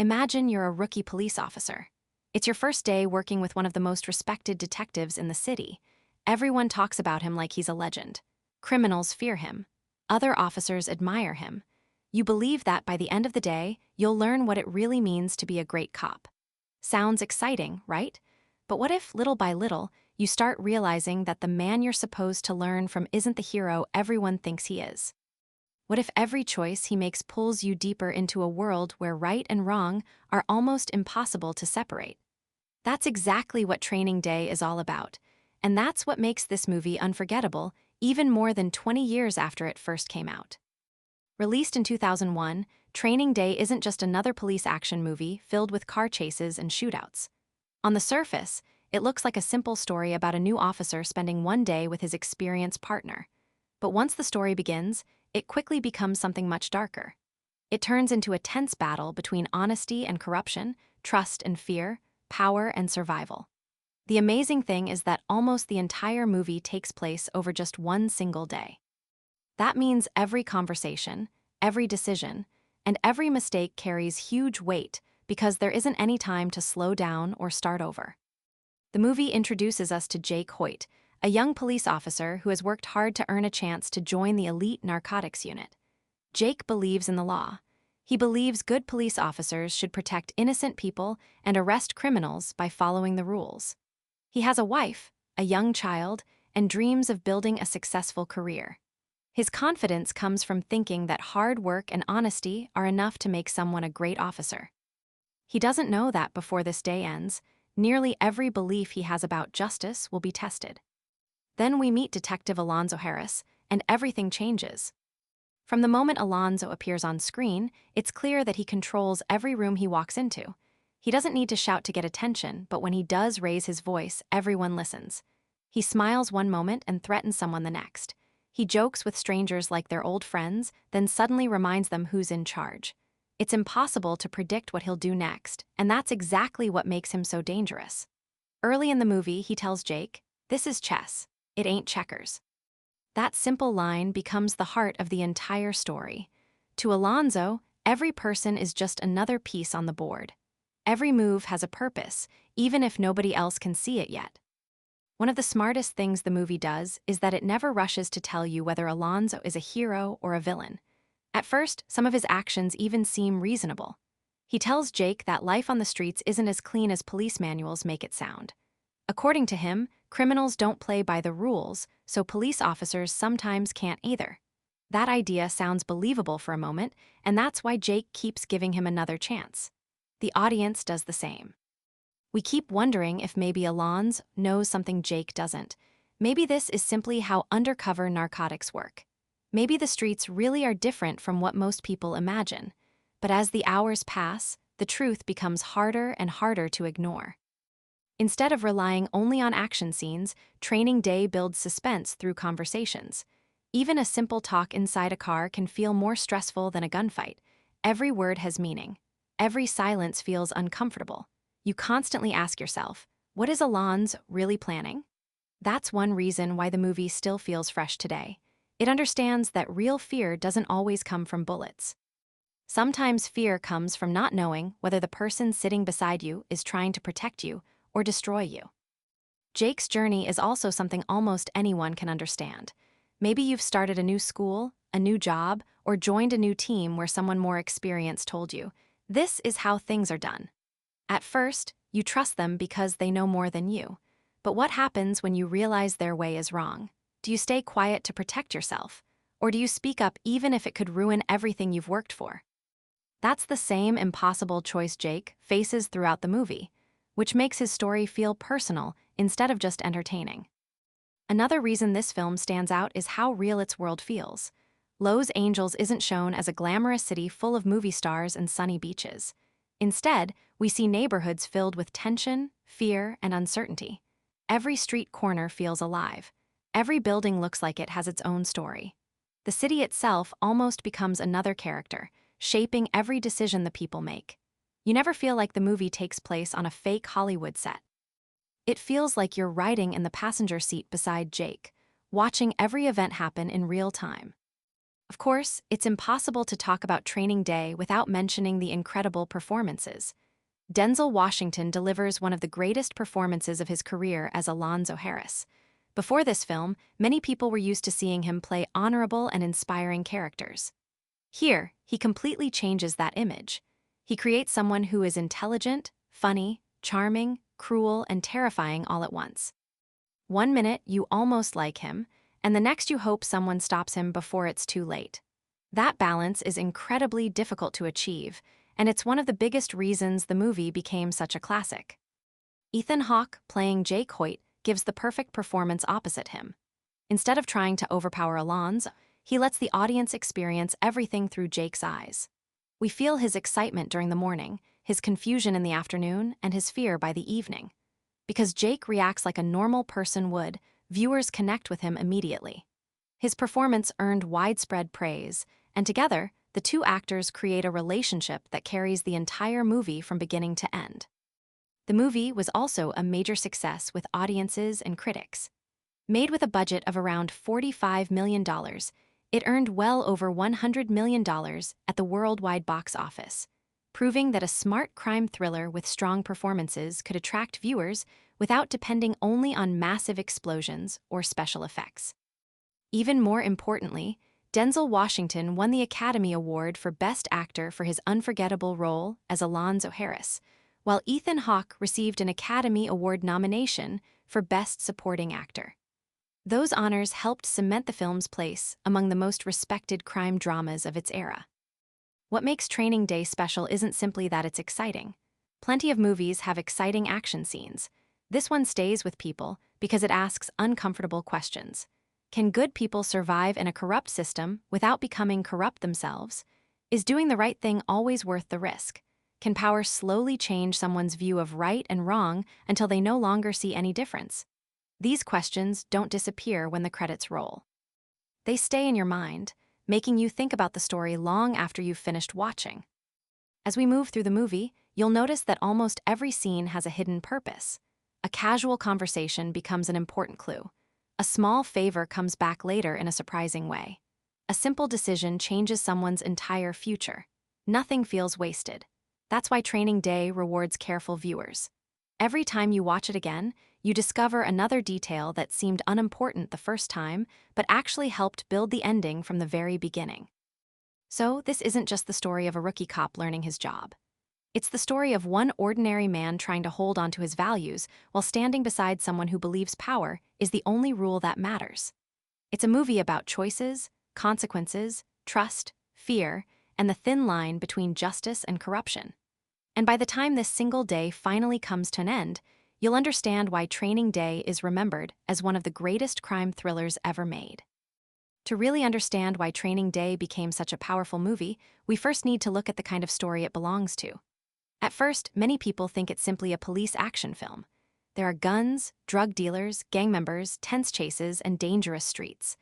Imagine you're a rookie police officer. It's your first day working with one of the most respected detectives in the city. Everyone talks about him like he's a legend. Criminals fear him. Other officers admire him. You believe that by the end of the day, you'll learn what it really means to be a great cop. Sounds exciting, right? But what if, little by little, you start realizing that the man you're supposed to learn from isn't the hero everyone thinks he is? What if every choice he makes pulls you deeper into a world where right and wrong are almost impossible to separate? That's exactly what Training Day is all about, and that's what makes this movie unforgettable, even more than 20 years after it first came out. Released in 2001, Training Day isn't just another police action movie filled with car chases and shootouts. On the surface, it looks like a simple story about a new officer spending one day with his experienced partner. But once the story begins, it quickly becomes something much darker. It turns into a tense battle between honesty and corruption, trust and fear, power and survival. The amazing thing is that almost the entire movie takes place over just one single day. That means every conversation, every decision, and every mistake carries huge weight because there isn't any time to slow down or start over. The movie introduces us to Jake Hoyt, a young police officer who has worked hard to earn a chance to join the elite narcotics unit. Jake believes in the law. He believes good police officers should protect innocent people and arrest criminals by following the rules. He has a wife, a young child, and dreams of building a successful career. His confidence comes from thinking that hard work and honesty are enough to make someone a great officer. He doesn't know that before this day ends, nearly every belief he has about justice will be tested. Then we meet Detective Alonzo Harris, and everything changes. From the moment Alonzo appears on screen, it's clear that he controls every room he walks into. He doesn't need to shout to get attention, but when he does raise his voice, everyone listens. He smiles one moment and threatens someone the next. He jokes with strangers like they're old friends, then suddenly reminds them who's in charge. It's impossible to predict what he'll do next, and that's exactly what makes him so dangerous. Early in the movie, he tells Jake, "This is chess. It ain't checkers." That simple line becomes the heart of the entire story. To Alonzo, every person is just another piece on the board. Every move has a purpose, even if nobody else can see it yet. One of the smartest things the movie does is that it never rushes to tell you whether Alonzo is a hero or a villain. At first, some of his actions even seem reasonable. He tells Jake that life on the streets isn't as clean as police manuals make it sound. According to him, criminals don't play by the rules, so police officers sometimes can't either. That idea sounds believable for a moment, and that's why Jake keeps giving him another chance. The audience does the same. We keep wondering if maybe Alonzo knows something Jake doesn't. Maybe this is simply how undercover narcotics work. Maybe the streets really are different from what most people imagine. But as the hours pass, the truth becomes harder and harder to ignore. Instead of relying only on action scenes, Training Day builds suspense through conversations. Even a simple talk inside a car can feel more stressful than a gunfight. Every word has meaning. Every silence feels uncomfortable. You constantly ask yourself, what is Alonzo really planning? That's one reason why the movie still feels fresh today. It understands that real fear doesn't always come from bullets. Sometimes fear comes from not knowing whether the person sitting beside you is trying to protect you or destroy you. Jake's journey is also something almost anyone can understand. Maybe you've started a new school, a new job, or joined a new team where someone more experienced told you, "This is how things are done." At first, you trust them because they know more than you. But what happens when you realize their way is wrong? Do you stay quiet to protect yourself? Or do you speak up even if it could ruin everything you've worked for? That's the same impossible choice Jake faces throughout the movie, which makes his story feel personal instead of just entertaining. Another reason this film stands out is how real its world feels. Los Angeles isn't shown as a glamorous city full of movie stars and sunny beaches. Instead, we see neighborhoods filled with tension, fear, and uncertainty. Every street corner feels alive. Every building looks like it has its own story. The city itself almost becomes another character, shaping every decision the people make. You never feel like the movie takes place on a fake Hollywood set. It feels like you're riding in the passenger seat beside Jake, watching every event happen in real time. Of course, it's impossible to talk about Training Day without mentioning the incredible performances. Denzel Washington delivers one of the greatest performances of his career as Alonzo Harris. Before this film, many people were used to seeing him play honorable and inspiring characters. Here, he completely changes that image. He creates someone who is intelligent, funny, charming, cruel, and terrifying all at once. One minute, you almost like him, and the next you hope someone stops him before it's too late. That balance is incredibly difficult to achieve, and it's one of the biggest reasons the movie became such a classic. Ethan Hawke, playing Jake Hoyt, gives the perfect performance opposite him. Instead of trying to overpower Alonzo, he lets the audience experience everything through Jake's eyes. We feel his excitement during the morning, his confusion in the afternoon, and his fear by the evening. Because Jake reacts like a normal person would, viewers connect with him immediately. His performance earned widespread praise, and together, the two actors create a relationship that carries the entire movie from beginning to end. The movie was also a major success with audiences and critics. Made with a budget of around $45 million, it earned well over $100 million at the worldwide box office, proving that a smart crime thriller with strong performances could attract viewers without depending only on massive explosions or special effects. Even more importantly, Denzel Washington won the Academy Award for Best Actor for his unforgettable role as Alonzo Harris, while Ethan Hawke received an Academy Award nomination for Best Supporting Actor. Those honors helped cement the film's place among the most respected crime dramas of its era. What makes Training Day special isn't simply that it's exciting. Plenty of movies have exciting action scenes. This one stays with people because it asks uncomfortable questions. Can good people survive in a corrupt system without becoming corrupt themselves? Is doing the right thing always worth the risk? Can power slowly change someone's view of right and wrong until they no longer see any difference? These questions don't disappear when the credits roll. They stay in your mind, making you think about the story long after you've finished watching. As we move through the movie, you'll notice that almost every scene has a hidden purpose. A casual conversation becomes an important clue. A small favor comes back later in a surprising way. A simple decision changes someone's entire future. Nothing feels wasted. That's why Training Day rewards careful viewers. Every time you watch it again, you discover another detail that seemed unimportant the first time, but actually helped build the ending from the very beginning. So, this isn't just the story of a rookie cop learning his job. It's the story of one ordinary man trying to hold on to his values while standing beside someone who believes power is the only rule that matters. It's a movie about choices, consequences, trust, fear, and the thin line between justice and corruption. And by the time this single day finally comes to an end, you'll understand why Training Day is remembered as one of the greatest crime thrillers ever made. To really understand why Training Day became such a powerful movie, we first need to look at the kind of story it belongs to. At first, many people think it's simply a police action film. There are guns, drug dealers, gang members, tense chases, and dangerous streets.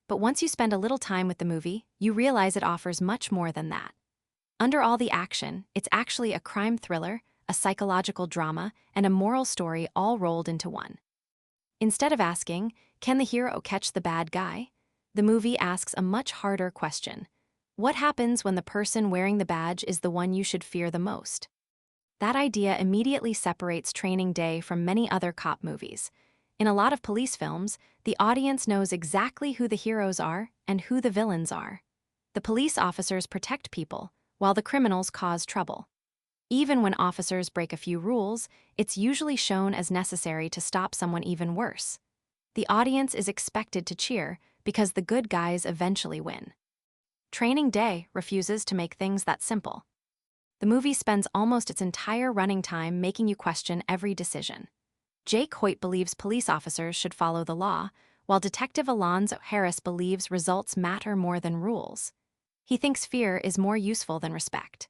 But once you spend a little time with the movie, you realize it offers much more than that. Under all the action, it's actually a crime thriller, a psychological drama, and a moral story all rolled into one. Instead of asking, can the hero catch the bad guy? The movie asks a much harder question. What happens when the person wearing the badge is the one you should fear the most? That idea immediately separates Training Day from many other cop movies. In a lot of police films, the audience knows exactly who the heroes are and who the villains are. The police officers protect people, while the criminals cause trouble. Even when officers break a few rules, it's usually shown as necessary to stop someone even worse. The audience is expected to cheer because the good guys eventually win. Training Day refuses to make things that simple. The movie spends almost its entire running time making you question every decision. Jake Hoyt believes police officers should follow the law, while Detective Alonzo Harris believes results matter more than rules. He thinks fear is more useful than respect.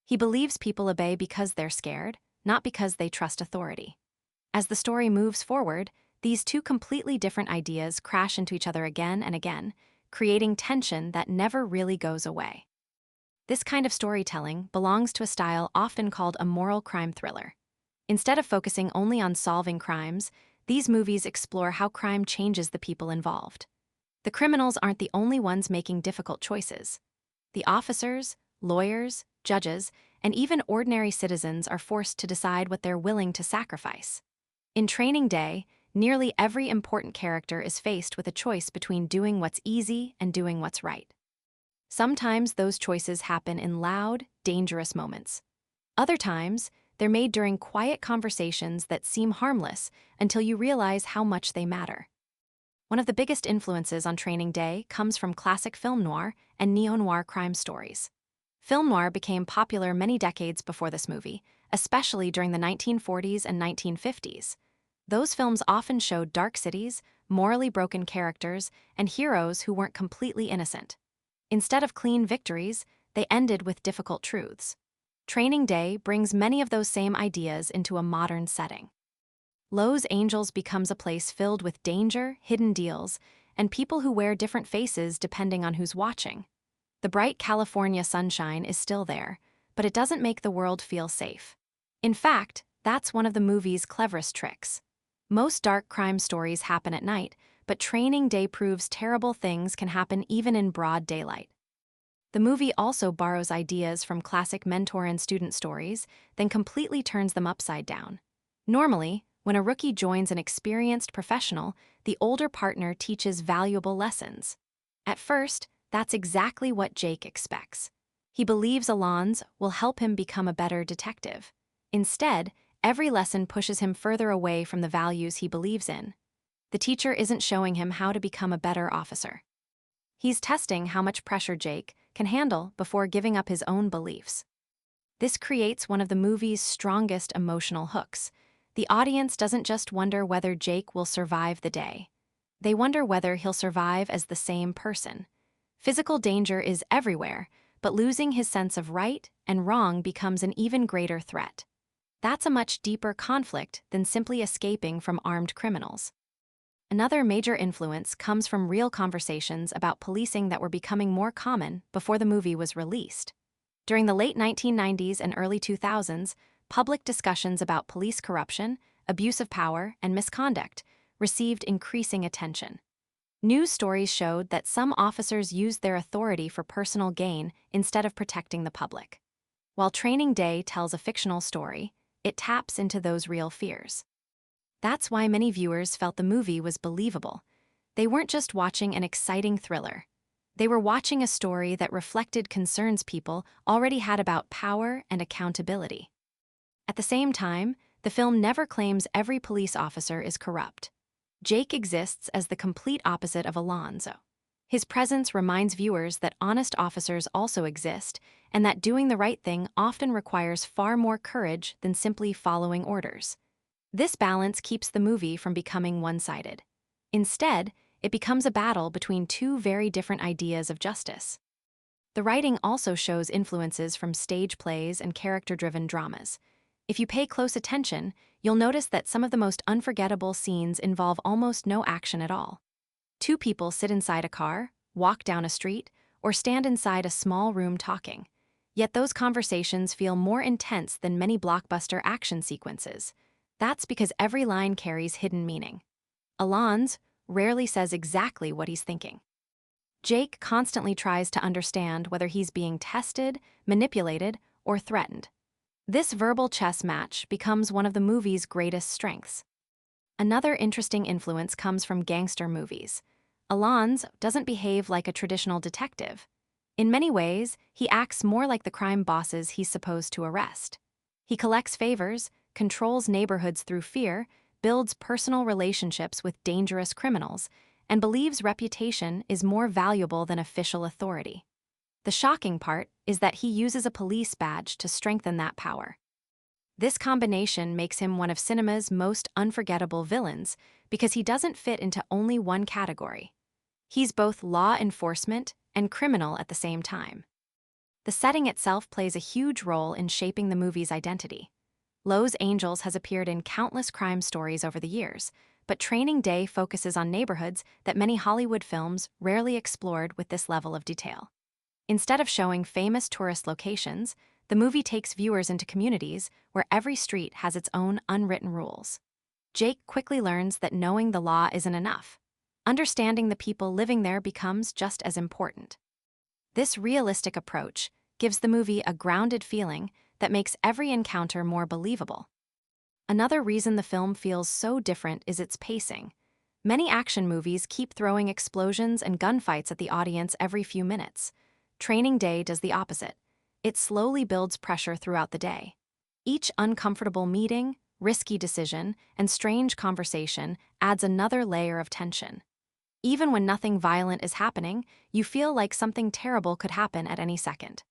He believes people obey because they're scared, not because they trust authority. As the story moves forward, these two completely different ideas crash into each other again and again, creating tension that never really goes away. This kind of storytelling belongs to a style often called a moral crime thriller. Instead of focusing only on solving crimes, these movies explore how crime changes the people involved. The criminals aren't the only ones making difficult choices. The officers, lawyers, judges, and even ordinary citizens are forced to decide what they're willing to sacrifice. In Training Day, nearly every important character is faced with a choice between doing what's easy and doing what's right. Sometimes those choices happen in loud, dangerous moments. Other times, they're made during quiet conversations that seem harmless until you realize how much they matter. One of the biggest influences on Training Day comes from classic film noir and neo-noir crime stories. Film noir became popular many decades before this movie, especially during the 1940s and 1950s. Those films often showed dark cities, morally broken characters, and heroes who weren't completely innocent. Instead of clean victories, they ended with difficult truths. Training Day brings many of those same ideas into a modern setting. Los Angeles becomes a place filled with danger, hidden deals, and people who wear different faces depending on who's watching. The bright California sunshine is still there, but it doesn't make the world feel safe. In fact, that's one of the movie's cleverest tricks. Most dark crime stories happen at night, but Training Day proves terrible things can happen even in broad daylight. The movie also borrows ideas from classic mentor and student stories, then completely turns them upside down. Normally, when a rookie joins an experienced professional, the older partner teaches valuable lessons. At first, that's exactly what Jake expects. He believes Alonzo will help him become a better detective. Instead, every lesson pushes him further away from the values he believes in. The teacher isn't showing him how to become a better officer. He's testing how much pressure Jake can handle before giving up his own beliefs. This creates one of the movie's strongest emotional hooks. The audience doesn't just wonder whether Jake will survive the day. They wonder whether he'll survive as the same person. Physical danger is everywhere, but losing his sense of right and wrong becomes an even greater threat. That's a much deeper conflict than simply escaping from armed criminals. Another major influence comes from real conversations about policing that were becoming more common before the movie was released. During the late 1990s and early 2000s, public discussions about police corruption, abuse of power, and misconduct received increasing attention. News stories showed that some officers used their authority for personal gain instead of protecting the public. While Training Day tells a fictional story, it taps into those real fears. That's why many viewers felt the movie was believable. They weren't just watching an exciting thriller. They were watching a story that reflected concerns people already had about power and accountability. At the same time, the film never claims every police officer is corrupt. Jake exists as the complete opposite of Alonzo. His presence reminds viewers that honest officers also exist and that doing the right thing often requires far more courage than simply following orders. This balance keeps the movie from becoming one-sided. Instead, it becomes a battle between two very different ideas of justice. The writing also shows influences from stage plays and character-driven dramas. If you pay close attention, you'll notice that some of the most unforgettable scenes involve almost no action at all. Two people sit inside a car, walk down a street, or stand inside a small room talking. Yet those conversations feel more intense than many blockbuster action sequences. That's because every line carries hidden meaning. Alonzo rarely says exactly what he's thinking. Jake constantly tries to understand whether he's being tested, manipulated, or threatened. This verbal chess match becomes one of the movie's greatest strengths. Another interesting influence comes from gangster movies. Alonzo doesn't behave like a traditional detective. In many ways, he acts more like the crime bosses he's supposed to arrest. He collects favors, controls neighborhoods through fear, builds personal relationships with dangerous criminals, and believes reputation is more valuable than official authority. The shocking part is that he uses a police badge to strengthen that power. This combination makes him one of cinema's most unforgettable villains because he doesn't fit into only one category. He's both law enforcement and criminal at the same time. The setting itself plays a huge role in shaping the movie's identity. Los Angeles has appeared in countless crime stories over the years, but Training Day focuses on neighborhoods that many Hollywood films rarely explored with this level of detail. Instead of showing famous tourist locations, the movie takes viewers into communities where every street has its own unwritten rules. Jake quickly learns that knowing the law isn't enough. Understanding the people living there becomes just as important. This realistic approach gives the movie a grounded feeling that makes every encounter more believable. Another reason the film feels so different is its pacing. Many action movies keep throwing explosions and gunfights at the audience every few minutes. Training Day does the opposite. It slowly builds pressure throughout the day. Each uncomfortable meeting, risky decision, and strange conversation adds another layer of tension. Even when nothing violent is happening, you feel like something terrible could happen at any second.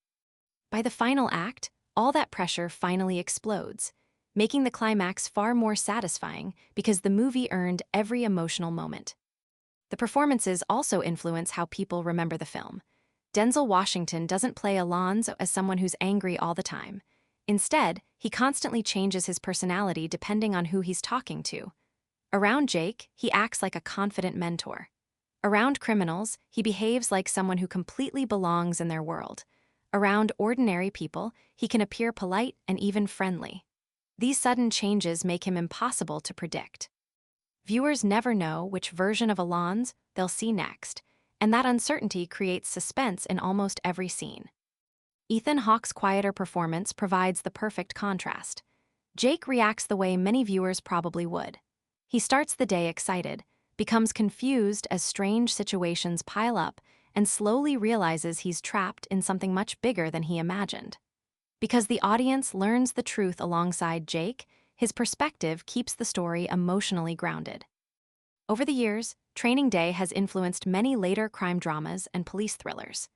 By the final act, all that pressure finally explodes, making the climax far more satisfying because the movie earned every emotional moment. The performances also influence how people remember the film. Denzel Washington doesn't play Alonzo as someone who's angry all the time. Instead, he constantly changes his personality depending on who he's talking to. Around Jake, he acts like a confident mentor. Around criminals, he behaves like someone who completely belongs in their world. Around ordinary people, he can appear polite and even friendly. These sudden changes make him impossible to predict. Viewers never know which version of Alonzo they'll see next, and that uncertainty creates suspense in almost every scene. Ethan Hawke's quieter performance provides the perfect contrast. Jake reacts the way many viewers probably would. He starts the day excited, becomes confused as strange situations pile up, and slowly realizes he's trapped in something much bigger than he imagined. Because the audience learns the truth alongside Jake, his perspective keeps the story emotionally grounded. Over the years, Training Day has influenced many later crime dramas and police thrillers.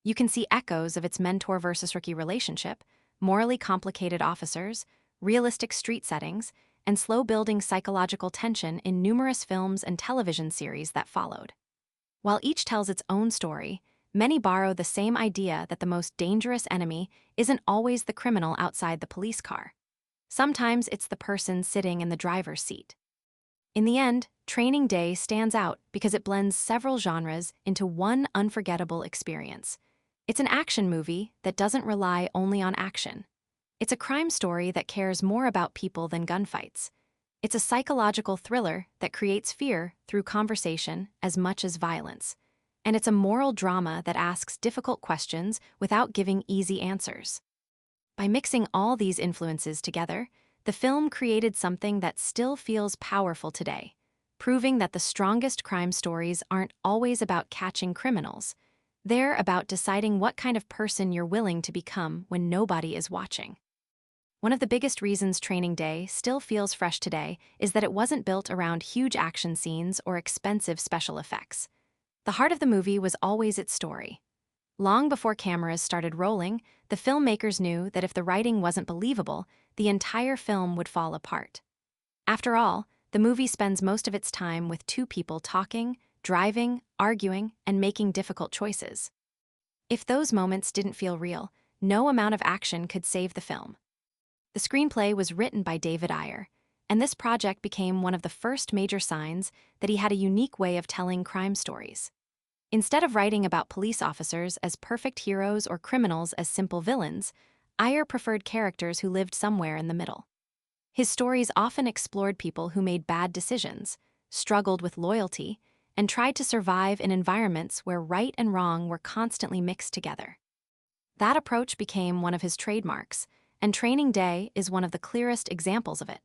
You can see echoes of its mentor versus rookie relationship, morally complicated officers, realistic street settings, and slow-building psychological tension in numerous films and television series that followed. While each tells its own story, many borrow the same idea that the most dangerous enemy isn't always the criminal outside the police car. Sometimes it's the person sitting in the driver's seat. In the end, Training Day stands out because it blends several genres into one unforgettable experience. It's an action movie that doesn't rely only on action. It's a crime story that cares more about people than gunfights. It's a psychological thriller that creates fear through conversation as much as violence. And it's a moral drama that asks difficult questions without giving easy answers. By mixing all these influences together, the film created something that still feels powerful today, proving that the strongest crime stories aren't always about catching criminals. They're about deciding what kind of person you're willing to become when nobody is watching. One of the biggest reasons Training Day still feels fresh today is that it wasn't built around huge action scenes or expensive special effects. The heart of the movie was always its story. Long before cameras started rolling, the filmmakers knew that if the writing wasn't believable, the entire film would fall apart. After all, the movie spends most of its time with two people talking, driving, arguing, and making difficult choices. If those moments didn't feel real, no amount of action could save the film. The screenplay was written by David Ayer, and this project became one of the first major signs that he had a unique way of telling crime stories. Instead of writing about police officers as perfect heroes or criminals as simple villains, Ayer preferred characters who lived somewhere in the middle. His stories often explored people who made bad decisions, struggled with loyalty, and tried to survive in environments where right and wrong were constantly mixed together. That approach became one of his trademarks, and Training Day is one of the clearest examples of it.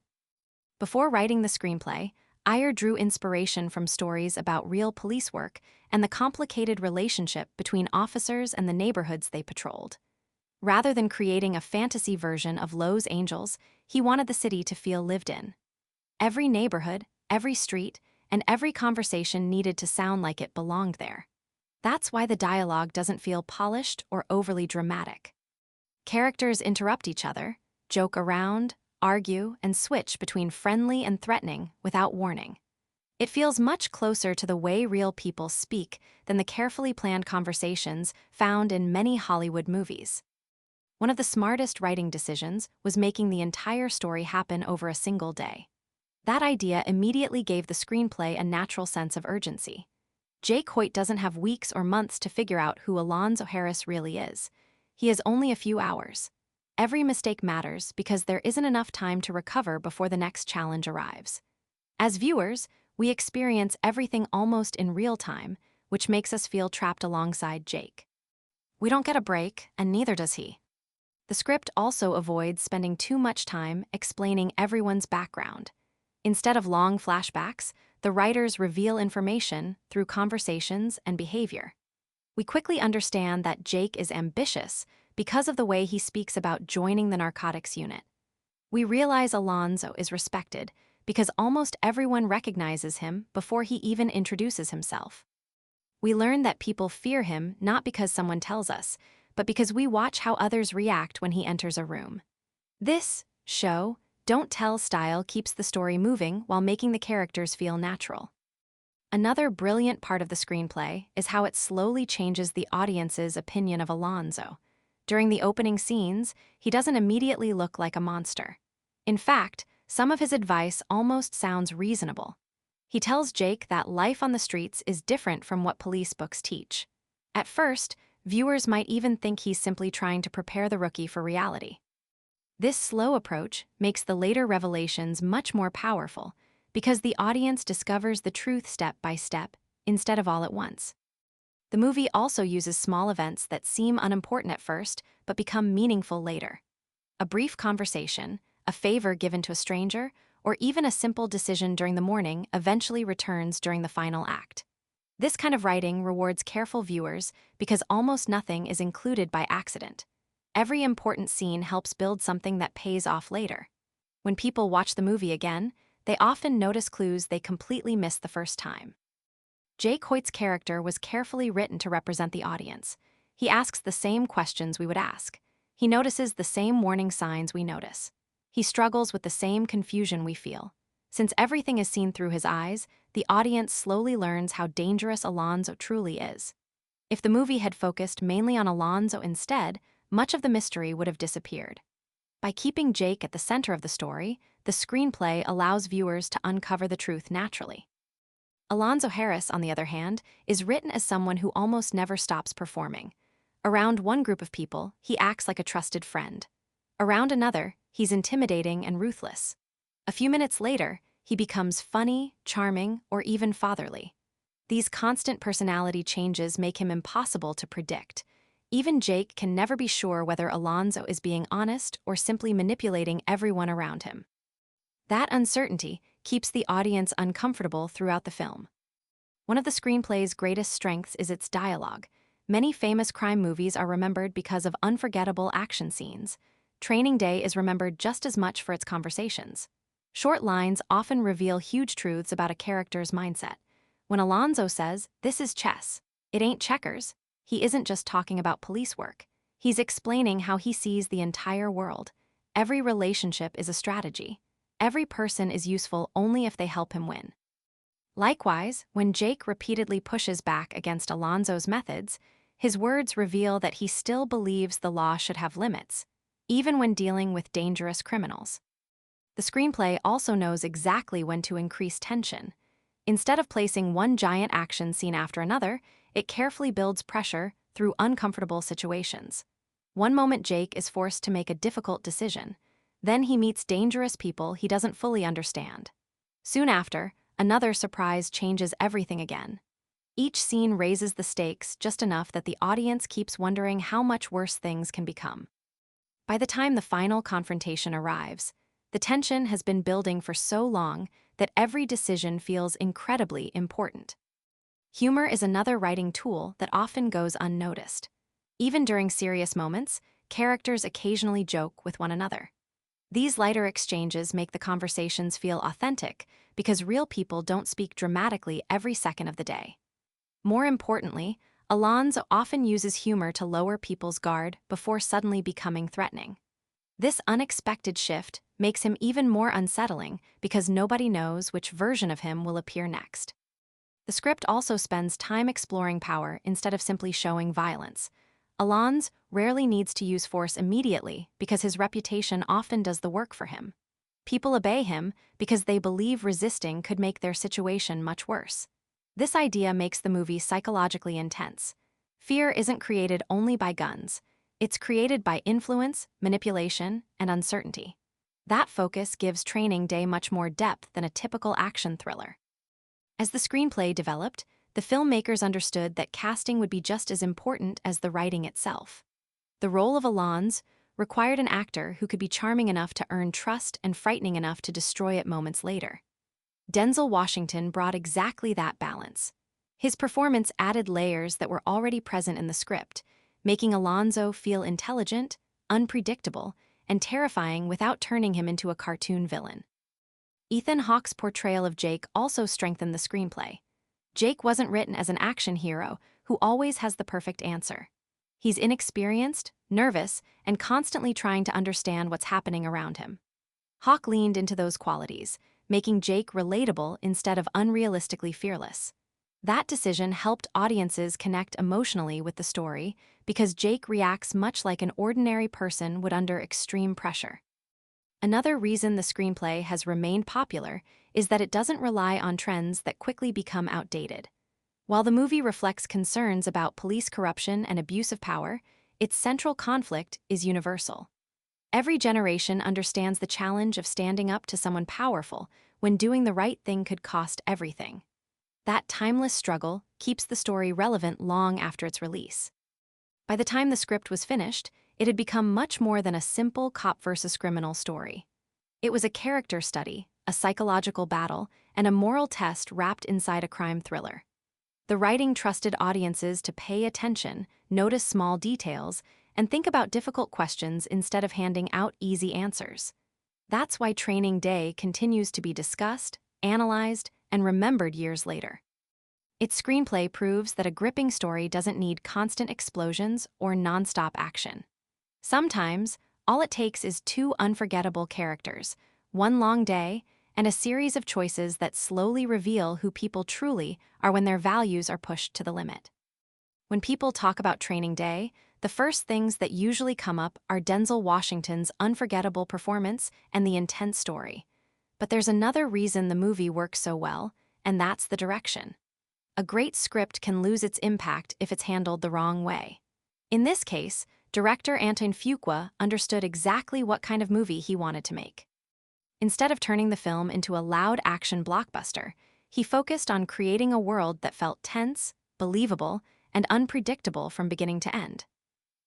Before writing the screenplay, Ayer drew inspiration from stories about real police work and the complicated relationship between officers and the neighborhoods they patrolled. Rather than creating a fantasy version of Los Angeles, he wanted the city to feel lived in. Every neighborhood, every street, and every conversation needed to sound like it belonged there. That's why the dialogue doesn't feel polished or overly dramatic. Characters interrupt each other, joke around, argue, and switch between friendly and threatening without warning. It feels much closer to the way real people speak than the carefully planned conversations found in many Hollywood movies. One of the smartest writing decisions was making the entire story happen over a single day. That idea immediately gave the screenplay a natural sense of urgency. Jake Hoyt doesn't have weeks or months to figure out who Alonzo Harris really is. He has only a few hours. Every mistake matters because there isn't enough time to recover before the next challenge arrives. As viewers, We experience everything almost in real time, which makes us feel trapped alongside Jake. We don't get a break, and neither does he. The script also avoids spending too much time explaining everyone's background. Instead of long flashbacks, the writers reveal information through conversations and behavior. We quickly understand that Jake is ambitious because of the way he speaks about joining the narcotics unit. We realize Alonzo is respected because almost everyone recognizes him before he even introduces himself. We learn that people fear him not because someone tells us, but because we watch how others react when he enters a room. This show, don't tell style keeps the story moving while making the characters feel natural. Another brilliant part of the screenplay is how it slowly changes the audience's opinion of Alonzo. During the opening scenes, he doesn't immediately look like a monster. In fact, some of his advice almost sounds reasonable. He tells Jake that life on the streets is different from what police books teach. At first, viewers might even think he's simply trying to prepare the rookie for reality. This slow approach makes the later revelations much more powerful because the audience discovers the truth step by step instead of all at once. The movie also uses small events that seem unimportant at first but become meaningful later. A brief conversation, a favor given to a stranger, or even a simple decision during the morning eventually returns during the final act. This kind of writing rewards careful viewers because almost nothing is included by accident. Every important scene helps build something that pays off later. When people watch the movie again, they often notice clues they completely missed the first time. Jake Hoyt's character was carefully written to represent the audience. He asks the same questions we would ask. He notices the same warning signs we notice. He struggles with the same confusion we feel. Since everything is seen through his eyes, the audience slowly learns how dangerous Alonzo truly is. If the movie had focused mainly on Alonzo instead, much of the mystery would have disappeared. By keeping Jake at the center of the story, the screenplay allows viewers to uncover the truth naturally. Alonzo Harris, on the other hand, is written as someone who almost never stops performing. Around one group of people, he acts like a trusted friend. Around another, he's intimidating and ruthless. A few minutes later, he becomes funny, charming, or even fatherly. These constant personality changes make him impossible to predict. Even Jake can never be sure whether Alonzo is being honest or simply manipulating everyone around him. That uncertainty keeps the audience uncomfortable throughout the film. One of the screenplay's greatest strengths is its dialogue. Many famous crime movies are remembered because of unforgettable action scenes. Training Day is remembered just as much for its conversations. Short lines often reveal huge truths about a character's mindset. When Alonzo says, "This is chess, it ain't checkers," he isn't just talking about police work. He's explaining how he sees the entire world. Every relationship is a strategy. Every person is useful only if they help him win. Likewise, when Jake repeatedly pushes back against Alonzo's methods, his words reveal that he still believes the law should have limits, even when dealing with dangerous criminals. The screenplay also knows exactly when to increase tension. Instead of placing one giant action scene after another, it carefully builds pressure through uncomfortable situations. One moment Jake is forced to make a difficult decision. Then he meets dangerous people he doesn't fully understand. Soon after, another surprise changes everything again. Each scene raises the stakes just enough that the audience keeps wondering how much worse things can become. By the time the final confrontation arrives, the tension has been building for so long that every decision feels incredibly important. Humor is another writing tool that often goes unnoticed. Even during serious moments, characters occasionally joke with one another. These lighter exchanges make the conversations feel authentic because real people don't speak dramatically every second of the day. More importantly, Alonzo often uses humor to lower people's guard before suddenly becoming threatening. This unexpected shift makes him even more unsettling because nobody knows which version of him will appear next. The script also spends time exploring power instead of simply showing violence. Alonzo rarely needs to use force immediately because his reputation often does the work for him. People obey him because they believe resisting could make their situation much worse. This idea makes the movie psychologically intense. Fear isn't created only by guns. It's created by influence, manipulation, and uncertainty. That focus gives Training Day much more depth than a typical action thriller. As the screenplay developed, the filmmakers understood that casting would be just as important as the writing itself. The role of Alonzo required an actor who could be charming enough to earn trust and frightening enough to destroy it moments later. Denzel Washington brought exactly that balance. His performance added layers that were already present in the script, making Alonzo feel intelligent, unpredictable, and terrifying without turning him into a cartoon villain. Ethan Hawke's portrayal of Jake also strengthened the screenplay. Jake wasn't written as an action hero who always has the perfect answer. He's inexperienced, nervous, and constantly trying to understand what's happening around him. Hawke leaned into those qualities, making Jake relatable instead of unrealistically fearless. That decision helped audiences connect emotionally with the story because Jake reacts much like an ordinary person would under extreme pressure. Another reason the screenplay has remained popular is that it doesn't rely on trends that quickly become outdated. While the movie reflects concerns about police corruption and abuse of power, its central conflict is universal. Every generation understands the challenge of standing up to someone powerful when doing the right thing could cost everything. That timeless struggle keeps the story relevant long after its release. By the time the script was finished, it had become much more than a simple cop versus criminal story. It was a character study, a psychological battle, and a moral test wrapped inside a crime thriller. The writing trusted audiences to pay attention, notice small details, and think about difficult questions instead of handing out easy answers. That's why Training Day continues to be discussed, analyzed, and remembered years later. Its screenplay proves that a gripping story doesn't need constant explosions or nonstop action. Sometimes, all it takes is two unforgettable characters, one long day, and a series of choices that slowly reveal who people truly are when their values are pushed to the limit. When people talk about Training Day, the first things that usually come up are Denzel Washington's unforgettable performance and the intense story. But there's another reason the movie works so well, and that's the direction. A great script can lose its impact if it's handled the wrong way. In this case, director Antoine Fuqua understood exactly what kind of movie he wanted to make. Instead of turning the film into a loud action blockbuster, he focused on creating a world that felt tense, believable, and unpredictable from beginning to end.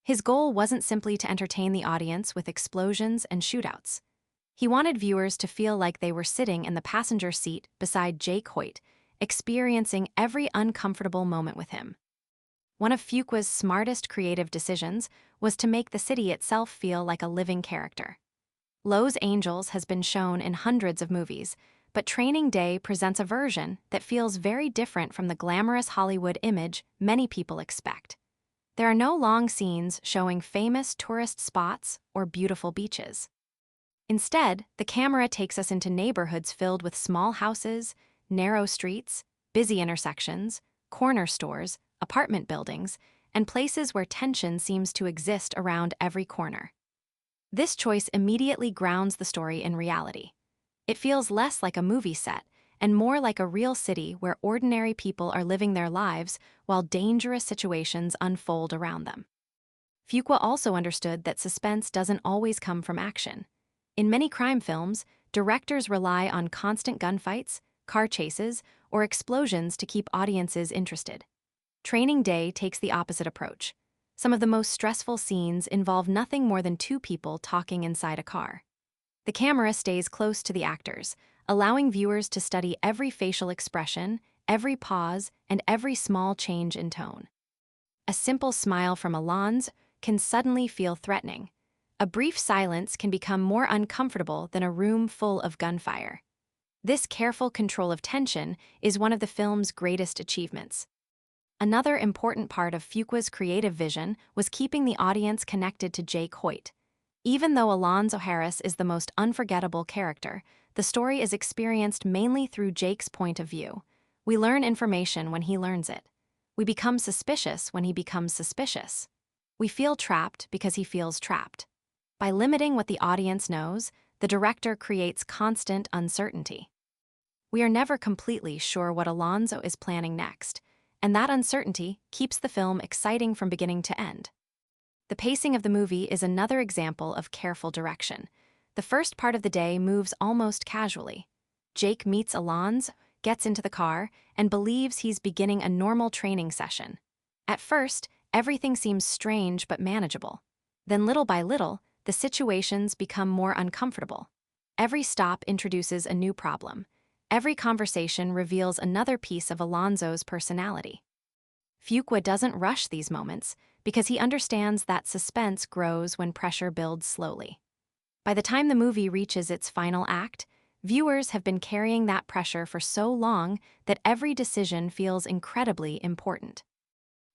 His goal wasn't simply to entertain the audience with explosions and shootouts. He wanted viewers to feel like they were sitting in the passenger seat beside Jake Hoyt, experiencing every uncomfortable moment with him. One of Fuqua's smartest creative decisions was to make the city itself feel like a living character. Los Angeles has been shown in hundreds of movies, but Training Day presents a version that feels very different from the glamorous Hollywood image many people expect. There are no long scenes showing famous tourist spots or beautiful beaches. Instead, the camera takes us into neighborhoods filled with small houses, narrow streets, busy intersections, corner stores, apartment buildings, and places where tension seems to exist around every corner. This choice immediately grounds the story in reality. It feels less like a movie set and more like a real city where ordinary people are living their lives while dangerous situations unfold around them. Fuqua also understood that suspense doesn't always come from action. In many crime films, directors rely on constant gunfights, car chases, or explosions to keep audiences interested. Training Day takes the opposite approach. Some of the most stressful scenes involve nothing more than two people talking inside a car. The camera stays close to the actors, allowing viewers to study every facial expression, every pause, and every small change in tone. A simple smile from Alonzo can suddenly feel threatening. A brief silence can become more uncomfortable than a room full of gunfire. This careful control of tension is one of the film's greatest achievements. Another important part of Fuqua's creative vision was keeping the audience connected to Jake Hoyt. Even though Alonzo Harris is the most unforgettable character, the story is experienced mainly through Jake's point of view. We learn information when he learns it. We become suspicious when he becomes suspicious. We feel trapped because he feels trapped. By limiting what the audience knows, the director creates constant uncertainty. We are never completely sure what Alonzo is planning next, and that uncertainty keeps the film exciting from beginning to end. The pacing of the movie is another example of careful direction. The first part of the day moves almost casually. Jake meets Alonzo, gets into the car, and believes he's beginning a normal training session. At first, everything seems strange but manageable. Then little by little, the situations become more uncomfortable. Every stop introduces a new problem. Every conversation reveals another piece of Alonzo's personality. Fuqua doesn't rush these moments because he understands that suspense grows when pressure builds slowly. By the time the movie reaches its final act, viewers have been carrying that pressure for so long that every decision feels incredibly important.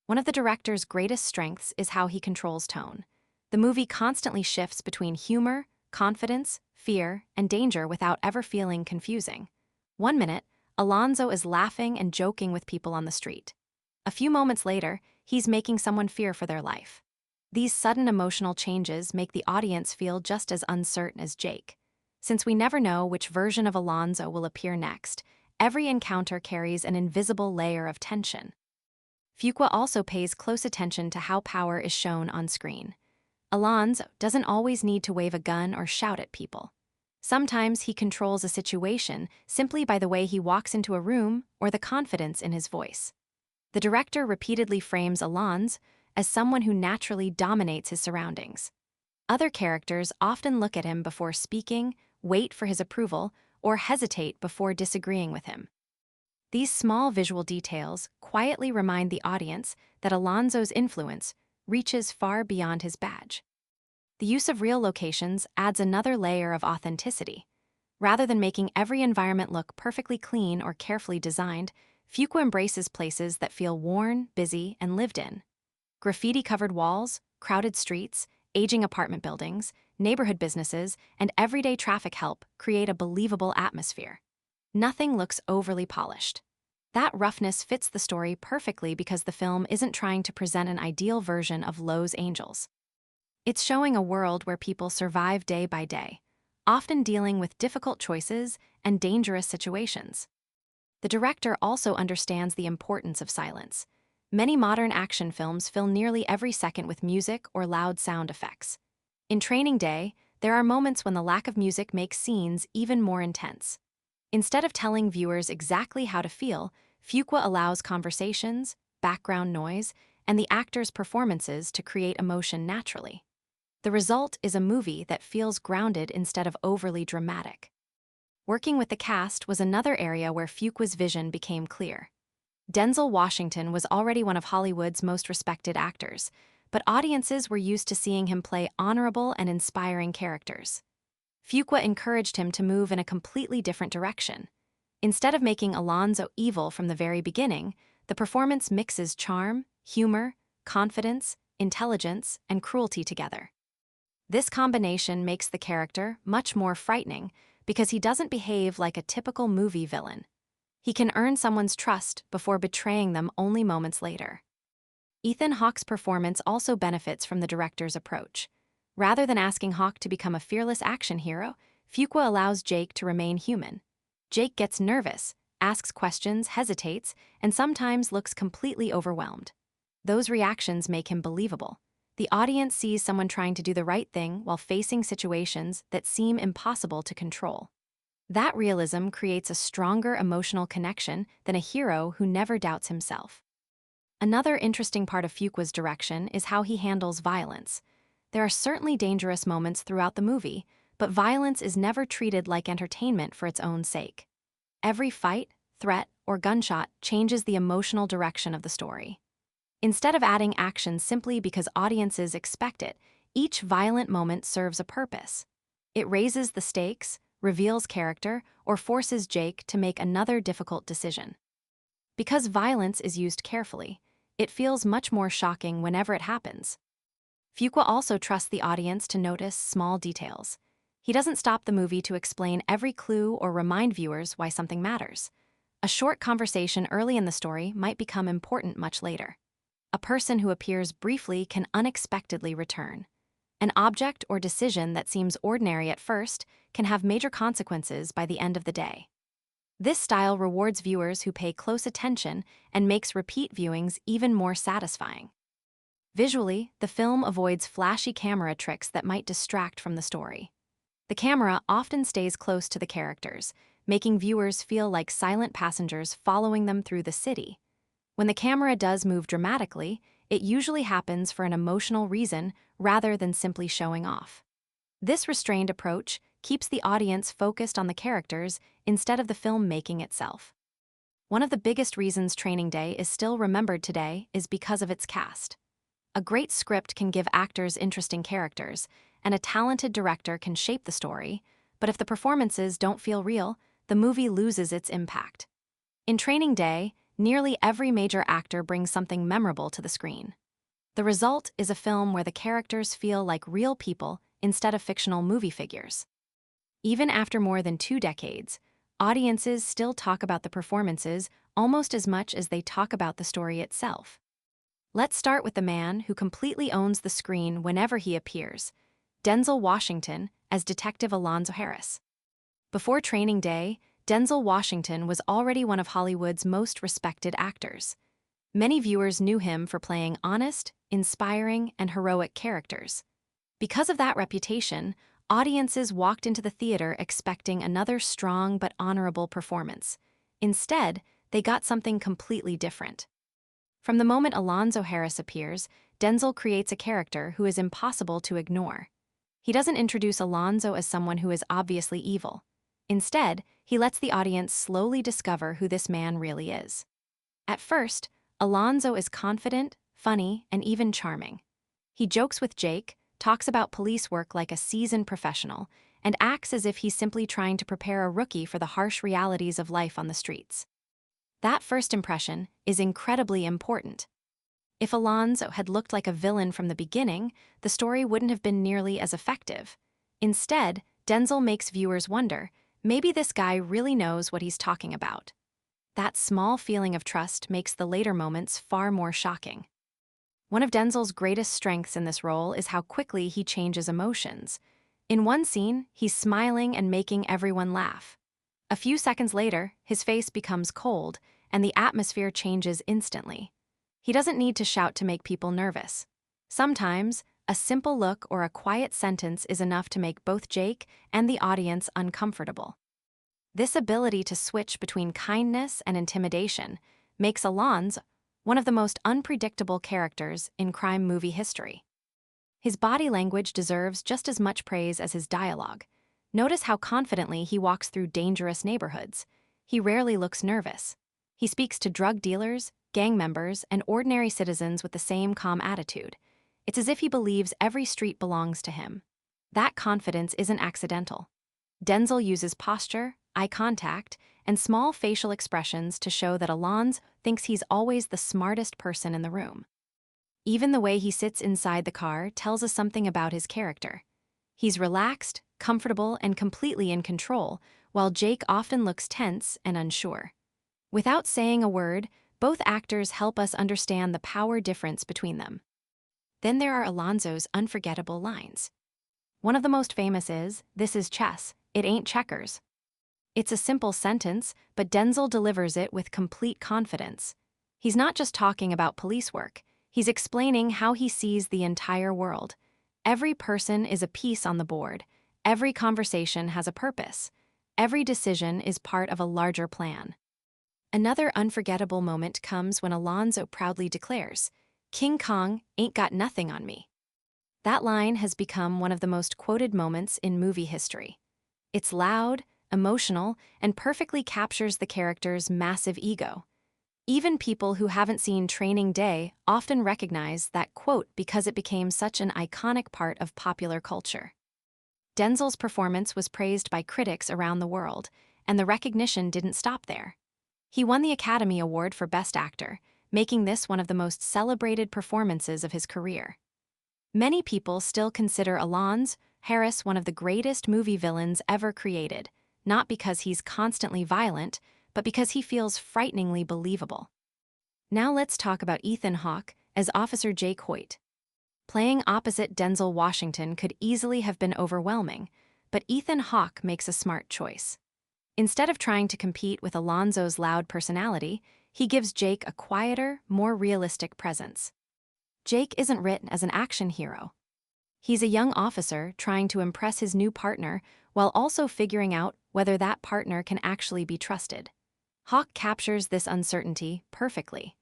One of the director's greatest strengths is how he controls tone. The movie constantly shifts between humor, confidence, fear, and danger without ever feeling confusing. One minute, Alonzo is laughing and joking with people on the street. A few moments later, he's making someone fear for their life. These sudden emotional changes make the audience feel just as uncertain as Jake. Since we never know which version of Alonzo will appear next, every encounter carries an invisible layer of tension. Fuqua also pays close attention to how power is shown on screen. Alonzo doesn't always need to wave a gun or shout at people. Sometimes he controls a situation simply by the way he walks into a room or the confidence in his voice. The director repeatedly frames Alonzo as someone who naturally dominates his surroundings. Other characters often look at him before speaking, wait for his approval, or hesitate before disagreeing with him. These small visual details quietly remind the audience that Alonzo's influence reaches far beyond his badge. The use of real locations adds another layer of authenticity. Rather than making every environment look perfectly clean or carefully designed, Fuqua embraces places that feel worn, busy, and lived in. Graffiti-covered walls, crowded streets, aging apartment buildings, neighborhood businesses, and everyday traffic help create a believable atmosphere. Nothing looks overly polished. That roughness fits the story perfectly because the film isn't trying to present an ideal version of Los Angeles. It's showing a world where people survive day by day, often dealing with difficult choices and dangerous situations. The director also understands the importance of silence. Many modern action films fill nearly every second with music or loud sound effects. In Training Day, there are moments when the lack of music makes scenes even more intense. Instead of telling viewers exactly how to feel, Fuqua allows conversations, background noise, and the actors' performances to create emotion naturally. The result is a movie that feels grounded instead of overly dramatic. Working with the cast was another area where Fuqua's vision became clear. Denzel Washington was already one of Hollywood's most respected actors, but audiences were used to seeing him play honorable and inspiring characters. Fuqua encouraged him to move in a completely different direction. Instead of making Alonzo evil from the very beginning, the performance mixes charm, humor, confidence, intelligence, and cruelty together. This combination makes the character much more frightening because he doesn't behave like a typical movie villain. He can earn someone's trust before betraying them only moments later. Ethan Hawke's performance also benefits from the director's approach. Rather than asking Hawke to become a fearless action hero, Fuqua allows Jake to remain human. Jake gets nervous, asks questions, hesitates, and sometimes looks completely overwhelmed. Those reactions make him believable. The audience sees someone trying to do the right thing while facing situations that seem impossible to control. That realism creates a stronger emotional connection than a hero who never doubts himself. Another interesting part of Fuqua's direction is how he handles violence. There are certainly dangerous moments throughout the movie, but violence is never treated like entertainment for its own sake. Every fight, threat, or gunshot changes the emotional direction of the story. Instead of adding action simply because audiences expect it, each violent moment serves a purpose. It raises the stakes, reveals character, or forces Jake to make another difficult decision. Because violence is used carefully, it feels much more shocking whenever it happens. Fuqua also trusts the audience to notice small details. He doesn't stop the movie to explain every clue or remind viewers why something matters. A short conversation early in the story might become important much later. A person who appears briefly can unexpectedly return. An object or decision that seems ordinary at first can have major consequences by the end of the day. This style rewards viewers who pay close attention and makes repeat viewings even more satisfying. Visually, the film avoids flashy camera tricks that might distract from the story. The camera often stays close to the characters, making viewers feel like silent passengers following them through the city. When the camera does move dramatically, it usually happens for an emotional reason rather than simply showing off. This restrained approach keeps the audience focused on the characters instead of the filmmaking itself. One of the biggest reasons Training Day is still remembered today is because of its cast. A great script can give actors interesting characters, and a talented director can shape the story, but if the performances don't feel real, the movie loses its impact. In Training Day, nearly every major actor brings something memorable to the screen. The result is a film where the characters feel like real people instead of fictional movie figures. Even after more than 2 decades, audiences still talk about the performances almost as much as they talk about the story itself. Let's start with the man who completely owns the screen whenever he appears, Denzel Washington as Detective Alonzo Harris. Before Training Day, Denzel Washington was already one of Hollywood's most respected actors. Many viewers knew him for playing honest, inspiring, and heroic characters. Because of that reputation, audiences walked into the theater expecting another strong but honorable performance. Instead, they got something completely different. From the moment Alonzo Harris appears, Denzel creates a character who is impossible to ignore. He doesn't introduce Alonzo as someone who is obviously evil. Instead, he lets the audience slowly discover who this man really is. At first, Alonzo is confident, funny, and even charming. He jokes with Jake, talks about police work like a seasoned professional, and acts as if he's simply trying to prepare a rookie for the harsh realities of life on the streets. That first impression is incredibly important. If Alonzo had looked like a villain from the beginning, the story wouldn't have been nearly as effective. Instead, Denzel makes viewers wonder, maybe this guy really knows what he's talking about. That small feeling of trust makes the later moments far more shocking. One of Denzel's greatest strengths in this role is how quickly he changes emotions. In one scene, he's smiling and making everyone laugh. A few seconds later, his face becomes cold, and the atmosphere changes instantly. He doesn't need to shout to make people nervous. Sometimes, a simple look or a quiet sentence is enough to make both Jake and the audience uncomfortable. This ability to switch between kindness and intimidation makes Alonzo one of the most unpredictable characters in crime movie history. His body language deserves just as much praise as his dialogue. Notice how confidently he walks through dangerous neighborhoods. He rarely looks nervous. He speaks to drug dealers, gang members, and ordinary citizens with the same calm attitude. It's as if he believes every street belongs to him. That confidence isn't accidental. Denzel uses posture, eye contact, and small facial expressions to show that Alonzo thinks he's always the smartest person in the room. Even the way he sits inside the car tells us something about his character. He's relaxed, comfortable, and completely in control, while Jake often looks tense and unsure. Without saying a word, both actors help us understand the power difference between them. Then there are Alonzo's unforgettable lines. One of the most famous is, "This is chess, it ain't checkers." It's a simple sentence, but Denzel delivers it with complete confidence. He's not just talking about police work, he's explaining how he sees the entire world. Every person is a piece on the board. Every conversation has a purpose. Every decision is part of a larger plan. Another unforgettable moment comes when Alonzo proudly declares, "King Kong ain't got nothing on me." That line has become one of the most quoted moments in movie history. It's loud, emotional, and perfectly captures the character's massive ego. Even people who haven't seen Training Day often recognize that quote because it became such an iconic part of popular culture. Denzel's performance was praised by critics around the world, and the recognition didn't stop there. He won the Academy Award for Best Actor, making this one of the most celebrated performances of his career. Many people still consider Alonzo Harris one of the greatest movie villains ever created, not because he's constantly violent, but because he feels frighteningly believable. Now let's talk about Ethan Hawke as Officer Jake Hoyt. Playing opposite Denzel Washington could easily have been overwhelming, but Ethan Hawke makes a smart choice. Instead of trying to compete with Alonzo's loud personality, he gives Jake a quieter, more realistic presence. Jake isn't written as an action hero. He's a young officer trying to impress his new partner while also figuring out whether that partner can actually be trusted. Hawk captures this uncertainty perfectly.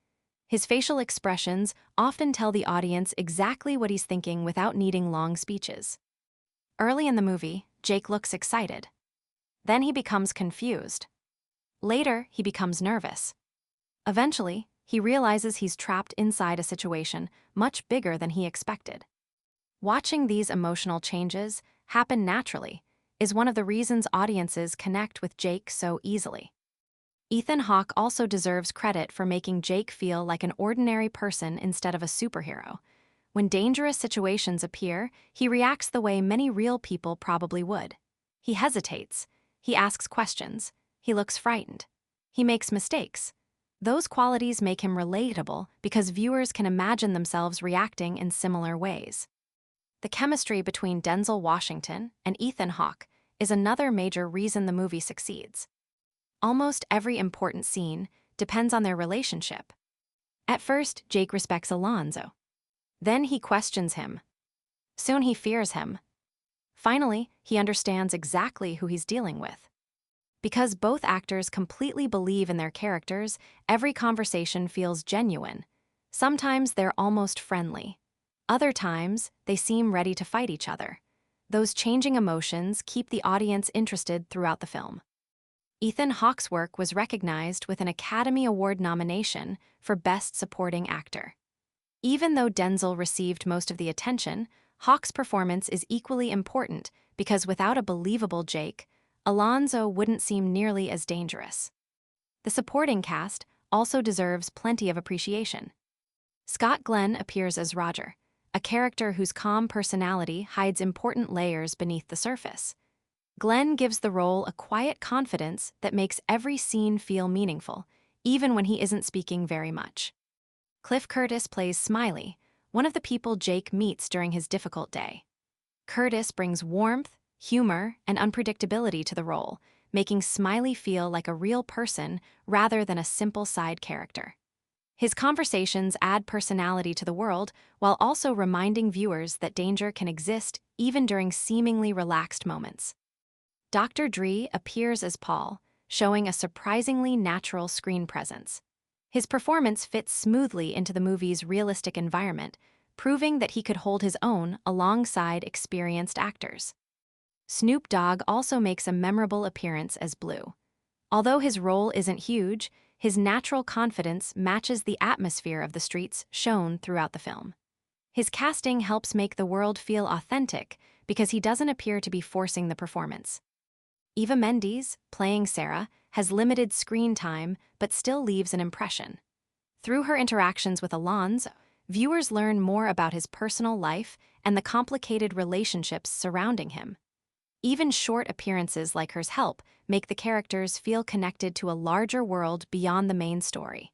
His facial expressions often tell the audience exactly what he's thinking without needing long speeches. Early in the movie, Jake looks excited. Then he becomes confused. Later, he becomes nervous. Eventually, he realizes he's trapped inside a situation much bigger than he expected. Watching these emotional changes happen naturally is one of the reasons audiences connect with Jake so easily. Ethan Hawke also deserves credit for making Jake feel like an ordinary person instead of a superhero. When dangerous situations appear, he reacts the way many real people probably would. He hesitates. He asks questions. He looks frightened. He makes mistakes. Those qualities make him relatable because viewers can imagine themselves reacting in similar ways. The chemistry between Denzel Washington and Ethan Hawke is another major reason the movie succeeds. Almost every important scene depends on their relationship. At first, Jake respects Alonzo. Then he questions him. Soon he fears him. Finally, he understands exactly who he's dealing with. Because both actors completely believe in their characters, every conversation feels genuine. Sometimes they're almost friendly. Other times, they seem ready to fight each other. Those changing emotions keep the audience interested throughout the film. Ethan Hawke's work was recognized with an Academy Award nomination for Best Supporting Actor. Even though Denzel received most of the attention, Hawke's performance is equally important because without a believable Jake, Alonzo wouldn't seem nearly as dangerous. The supporting cast also deserves plenty of appreciation. Scott Glenn appears as Roger, a character whose calm personality hides important layers beneath the surface. Glenn gives the role a quiet confidence that makes every scene feel meaningful, even when he isn't speaking very much. Cliff Curtis plays Smiley, one of the people Jake meets during his difficult day. Curtis brings warmth, humor, and unpredictability to the role, making Smiley feel like a real person rather than a simple side character. His conversations add personality to the world while also reminding viewers that danger can exist even during seemingly relaxed moments. Dr. Dre appears as Paul, showing a surprisingly natural screen presence. His performance fits smoothly into the movie's realistic environment, proving that he could hold his own alongside experienced actors. Snoop Dogg also makes a memorable appearance as Blue. Although his role isn't huge, his natural confidence matches the atmosphere of the streets shown throughout the film. His casting helps make the world feel authentic because he doesn't appear to be forcing the performance. Eva Mendes, playing Sarah, has limited screen time but still leaves an impression. Through her interactions with Alonzo, viewers learn more about his personal life and the complicated relationships surrounding him. Even short appearances like hers help make the characters feel connected to a larger world beyond the main story.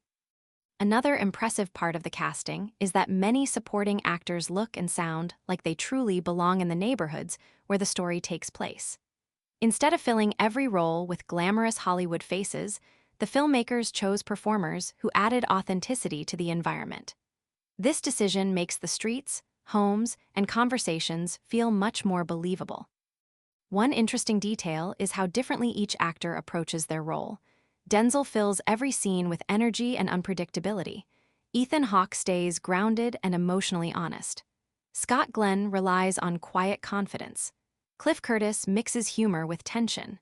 Another impressive part of the casting is that many supporting actors look and sound like they truly belong in the neighborhoods where the story takes place. Instead of filling every role with glamorous Hollywood faces, the filmmakers chose performers who added authenticity to the environment. This decision makes the streets, homes, and conversations feel much more believable. One interesting detail is how differently each actor approaches their role. Denzel fills every scene with energy and unpredictability. Ethan Hawke stays grounded and emotionally honest. Scott Glenn relies on quiet confidence. Cliff Curtis mixes humor with tension.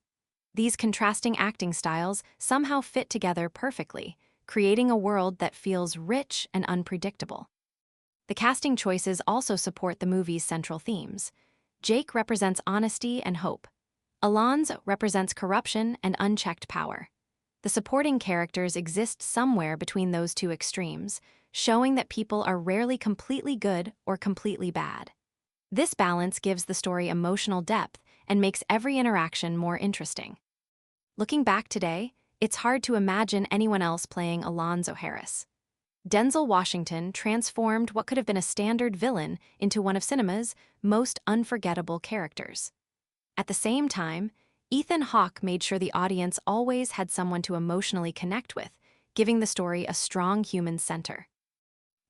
These contrasting acting styles somehow fit together perfectly, creating a world that feels rich and unpredictable. The casting choices also support the movie's central themes. Jake represents honesty and hope. Alonzo represents corruption and unchecked power. The supporting characters exist somewhere between those two extremes, showing that people are rarely completely good or completely bad. This balance gives the story emotional depth and makes every interaction more interesting. Looking back today, it's hard to imagine anyone else playing Alonzo Harris. Denzel Washington transformed what could have been a standard villain into one of cinema's most unforgettable characters. At the same time, Ethan Hawke made sure the audience always had someone to emotionally connect with, giving the story a strong human center.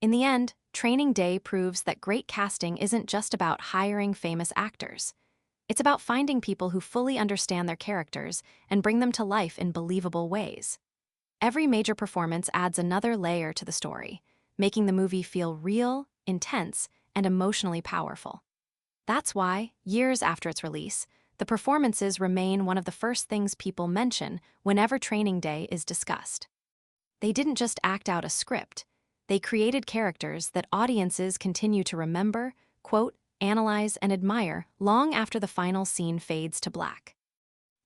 In the end, Training Day proves that great casting isn't just about hiring famous actors. It's about finding people who fully understand their characters and bring them to life in believable ways. Every major performance adds another layer to the story, making the movie feel real, intense, and emotionally powerful. That's why, years after its release, the performances remain one of the first things people mention whenever Training Day is discussed. They didn't just act out a script, they created characters that audiences continue to remember, quote, analyze, and admire long after the final scene fades to black.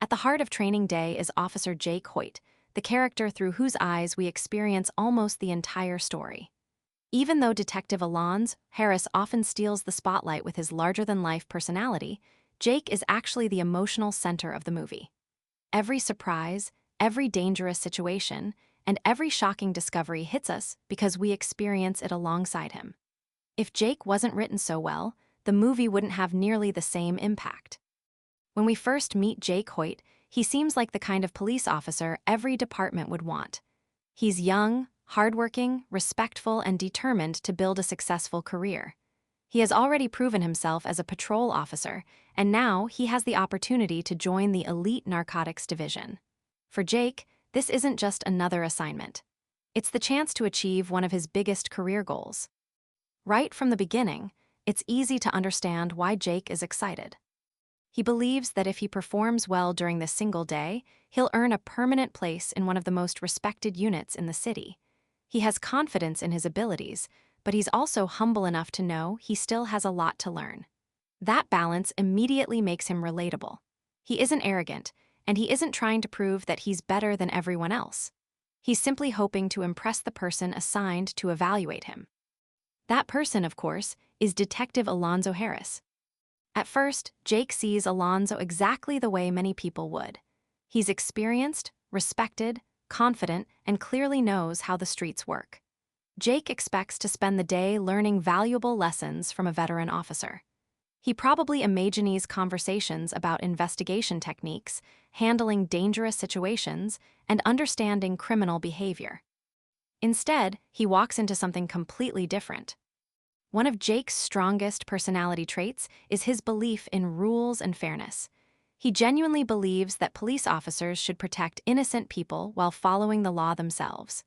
At the heart of Training Day is Officer Jake Hoyt, the character through whose eyes we experience almost the entire story. Even though Detective Alonzo Harris often steals the spotlight with his larger-than-life personality, Jake is actually the emotional center of the movie. Every surprise, every dangerous situation, and every shocking discovery hits us because we experience it alongside him. If Jake wasn't written so well, the movie wouldn't have nearly the same impact. When we first meet Jake Hoyt, he seems like the kind of police officer every department would want. He's young, hardworking, respectful, and determined to build a successful career. He has already proven himself as a patrol officer, and now he has the opportunity to join the elite narcotics division. For Jake, this isn't just another assignment. It's the chance to achieve one of his biggest career goals. Right from the beginning, it's easy to understand why Jake is excited. He believes that if he performs well during this single day, he'll earn a permanent place in one of the most respected units in the city. He has confidence in his abilities, but he's also humble enough to know he still has a lot to learn. That balance immediately makes him relatable. He isn't arrogant, and he isn't trying to prove that he's better than everyone else. He's simply hoping to impress the person assigned to evaluate him. That person, of course, is Detective Alonzo Harris. At first, Jake sees Alonzo exactly the way many people would. He's experienced, respected, confident, and clearly knows how the streets work. Jake expects to spend the day learning valuable lessons from a veteran officer. He probably imagines conversations about investigation techniques, handling dangerous situations, and understanding criminal behavior. Instead, he walks into something completely different. One of Jake's strongest personality traits is his belief in rules and fairness. He genuinely believes that police officers should protect innocent people while following the law themselves.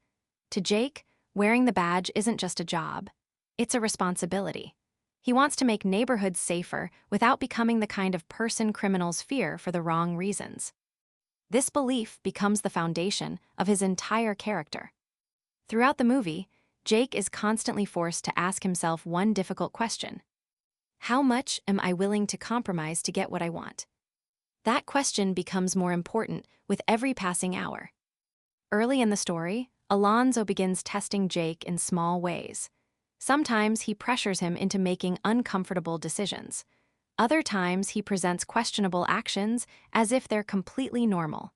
To Jake, wearing the badge isn't just a job, it's a responsibility. He wants to make neighborhoods safer without becoming the kind of person criminals fear for the wrong reasons. This belief becomes the foundation of his entire character. Throughout the movie, Jake is constantly forced to ask himself one difficult question. How much am I willing to compromise to get what I want? That question becomes more important with every passing hour. Early in the story, Alonzo begins testing Jake in small ways. Sometimes he pressures him into making uncomfortable decisions. Other times he presents questionable actions as if they're completely normal.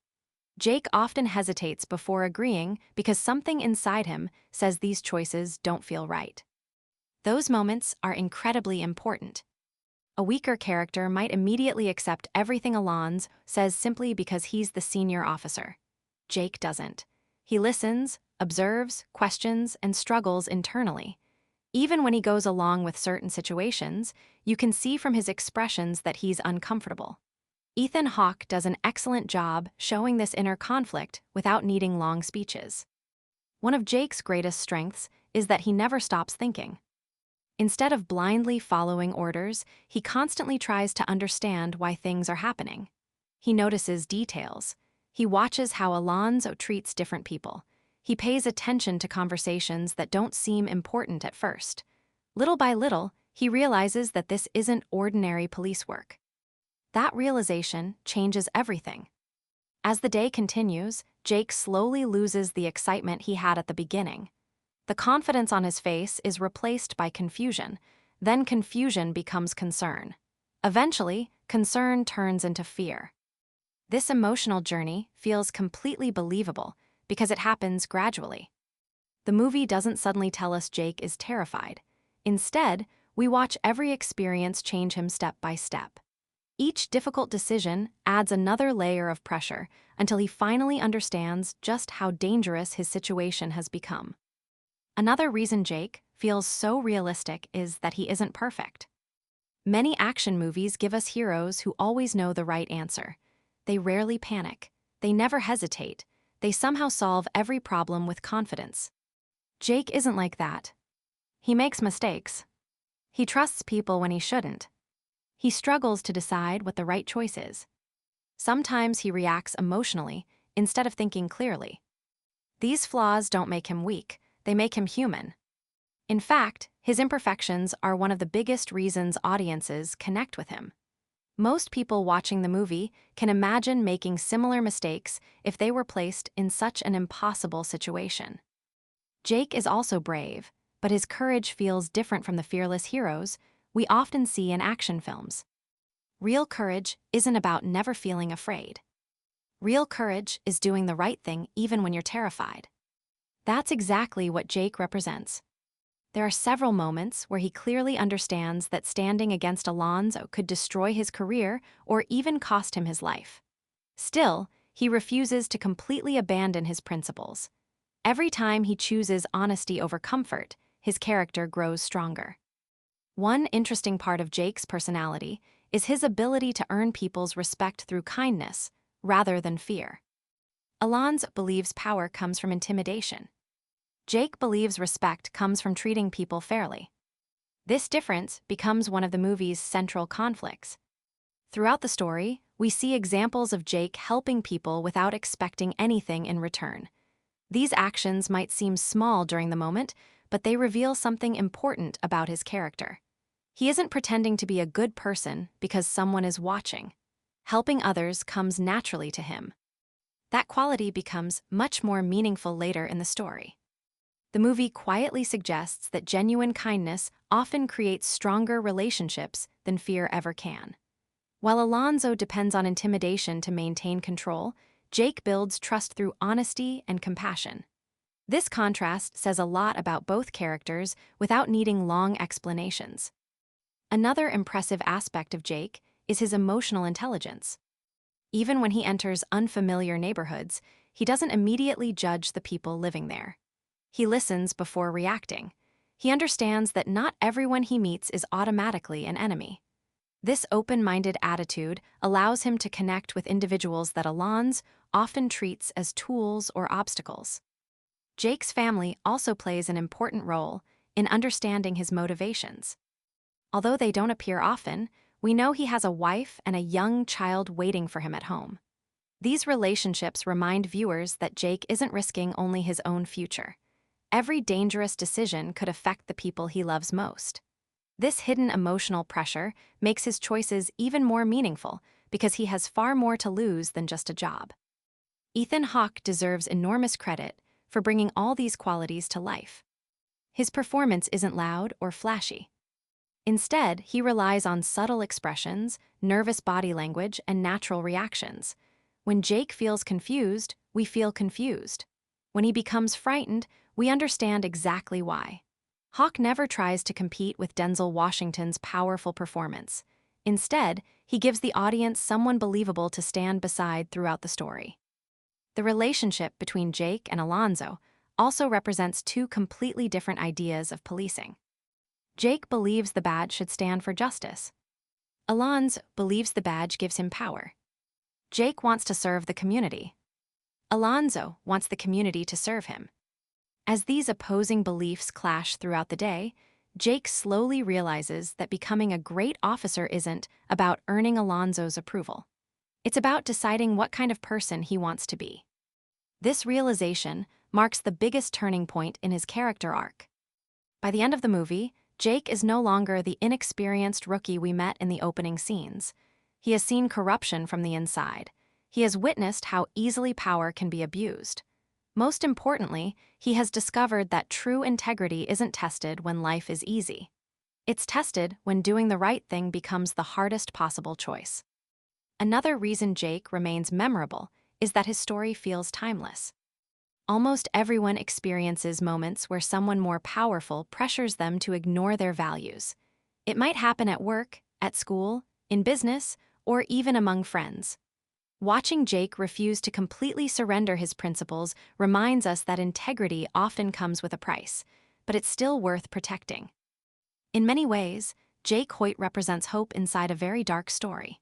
Jake often hesitates before agreeing because something inside him says these choices don't feel right. Those moments are incredibly important. A weaker character might immediately accept everything Alonzo says simply because he's the senior officer. Jake doesn't. He listens, observes, questions, and struggles internally. Even when he goes along with certain situations, you can see from his expressions that he's uncomfortable. Ethan Hawke does an excellent job showing this inner conflict without needing long speeches. One of Jake's greatest strengths is that he never stops thinking. Instead of blindly following orders, he constantly tries to understand why things are happening. He notices details. He watches how Alonzo treats different people. He pays attention to conversations that don't seem important at first. Little by little, he realizes that this isn't ordinary police work. That realization changes everything. As the day continues, Jake slowly loses the excitement he had at the beginning. The confidence on his face is replaced by confusion, then confusion becomes concern. Eventually, concern turns into fear. This emotional journey feels completely believable because it happens gradually. The movie doesn't suddenly tell us Jake is terrified. Instead, we watch every experience change him step by step. Each difficult decision adds another layer of pressure until he finally understands just how dangerous his situation has become. Another reason Jake feels so realistic is that he isn't perfect. Many action movies give us heroes who always know the right answer. They rarely panic. They never hesitate. They somehow solve every problem with confidence. Jake isn't like that. He makes mistakes. He trusts people when he shouldn't. He struggles to decide what the right choice is. Sometimes he reacts emotionally instead of thinking clearly. These flaws don't make him weak, they make him human. In fact, his imperfections are one of the biggest reasons audiences connect with him. Most people watching the movie can imagine making similar mistakes if they were placed in such an impossible situation. Jake is also brave, but his courage feels different from the fearless heroes we often see in action films. Real courage isn't about never feeling afraid. Real courage is doing the right thing even when you're terrified. That's exactly what Jake represents. There are several moments where he clearly understands that standing against Alonzo could destroy his career or even cost him his life. Still, he refuses to completely abandon his principles. Every time he chooses honesty over comfort, his character grows stronger. One interesting part of Jake's personality is his ability to earn people's respect through kindness, rather than fear. Alonzo believes power comes from intimidation. Jake believes respect comes from treating people fairly. This difference becomes one of the movie's central conflicts. Throughout the story, we see examples of Jake helping people without expecting anything in return. These actions might seem small during the moment, but they reveal something important about his character. He isn't pretending to be a good person because someone is watching. Helping others comes naturally to him. That quality becomes much more meaningful later in the story. The movie quietly suggests that genuine kindness often creates stronger relationships than fear ever can. While Alonzo depends on intimidation to maintain control, Jake builds trust through honesty and compassion. This contrast says a lot about both characters without needing long explanations. Another impressive aspect of Jake is his emotional intelligence. Even when he enters unfamiliar neighborhoods, he doesn't immediately judge the people living there. He listens before reacting. He understands that not everyone he meets is automatically an enemy. This open-minded attitude allows him to connect with individuals that Alonzo often treats as tools or obstacles. Jake's family also plays an important role in understanding his motivations. Although they don't appear often, we know he has a wife and a young child waiting for him at home. These relationships remind viewers that Jake isn't risking only his own future. Every dangerous decision could affect the people he loves most. This hidden emotional pressure makes his choices even more meaningful because he has far more to lose than just a job. Ethan Hawke deserves enormous credit for bringing all these qualities to life. His performance isn't loud or flashy. Instead, he relies on subtle expressions, nervous body language, and natural reactions. When Jake feels confused, we feel confused. When he becomes frightened, we understand exactly why. Hawke never tries to compete with Denzel Washington's powerful performance. Instead, he gives the audience someone believable to stand beside throughout the story. The relationship between Jake and Alonzo also represents two completely different ideas of policing. Jake believes the badge should stand for justice. Alonzo believes the badge gives him power. Jake wants to serve the community. Alonzo wants the community to serve him. As these opposing beliefs clash throughout the day, Jake slowly realizes that becoming a great officer isn't about earning Alonzo's approval. It's about deciding what kind of person he wants to be. This realization marks the biggest turning point in his character arc. By the end of the movie, Jake is no longer the inexperienced rookie we met in the opening scenes. He has seen corruption from the inside. He has witnessed how easily power can be abused. Most importantly, he has discovered that true integrity isn't tested when life is easy. It's tested when doing the right thing becomes the hardest possible choice. Another reason Jake remains memorable is that his story feels timeless. Almost everyone experiences moments where someone more powerful pressures them to ignore their values. It might happen at work, at school, in business, or even among friends. Watching Jake refuse to completely surrender his principles reminds us that integrity often comes with a price, but it's still worth protecting. In many ways, Jake Hoyt represents hope inside a very dark story.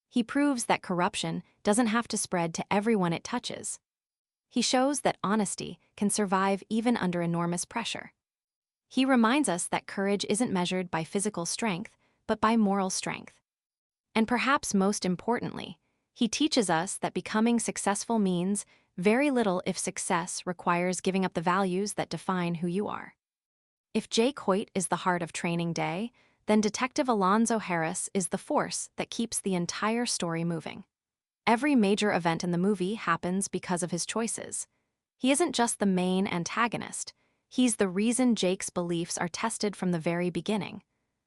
He proves that corruption doesn't have to spread to everyone it touches. He shows that honesty can survive even under enormous pressure. He reminds us that courage isn't measured by physical strength, but by moral strength. And perhaps most importantly, he teaches us that becoming successful means very little if success requires giving up the values that define who you are. If Jake Hoyt is the heart of Training Day, then Detective Alonzo Harris is the force that keeps the entire story moving. Every major event in the movie happens because of his choices. He isn't just the main antagonist, he's the reason Jake's beliefs are tested from the very beginning.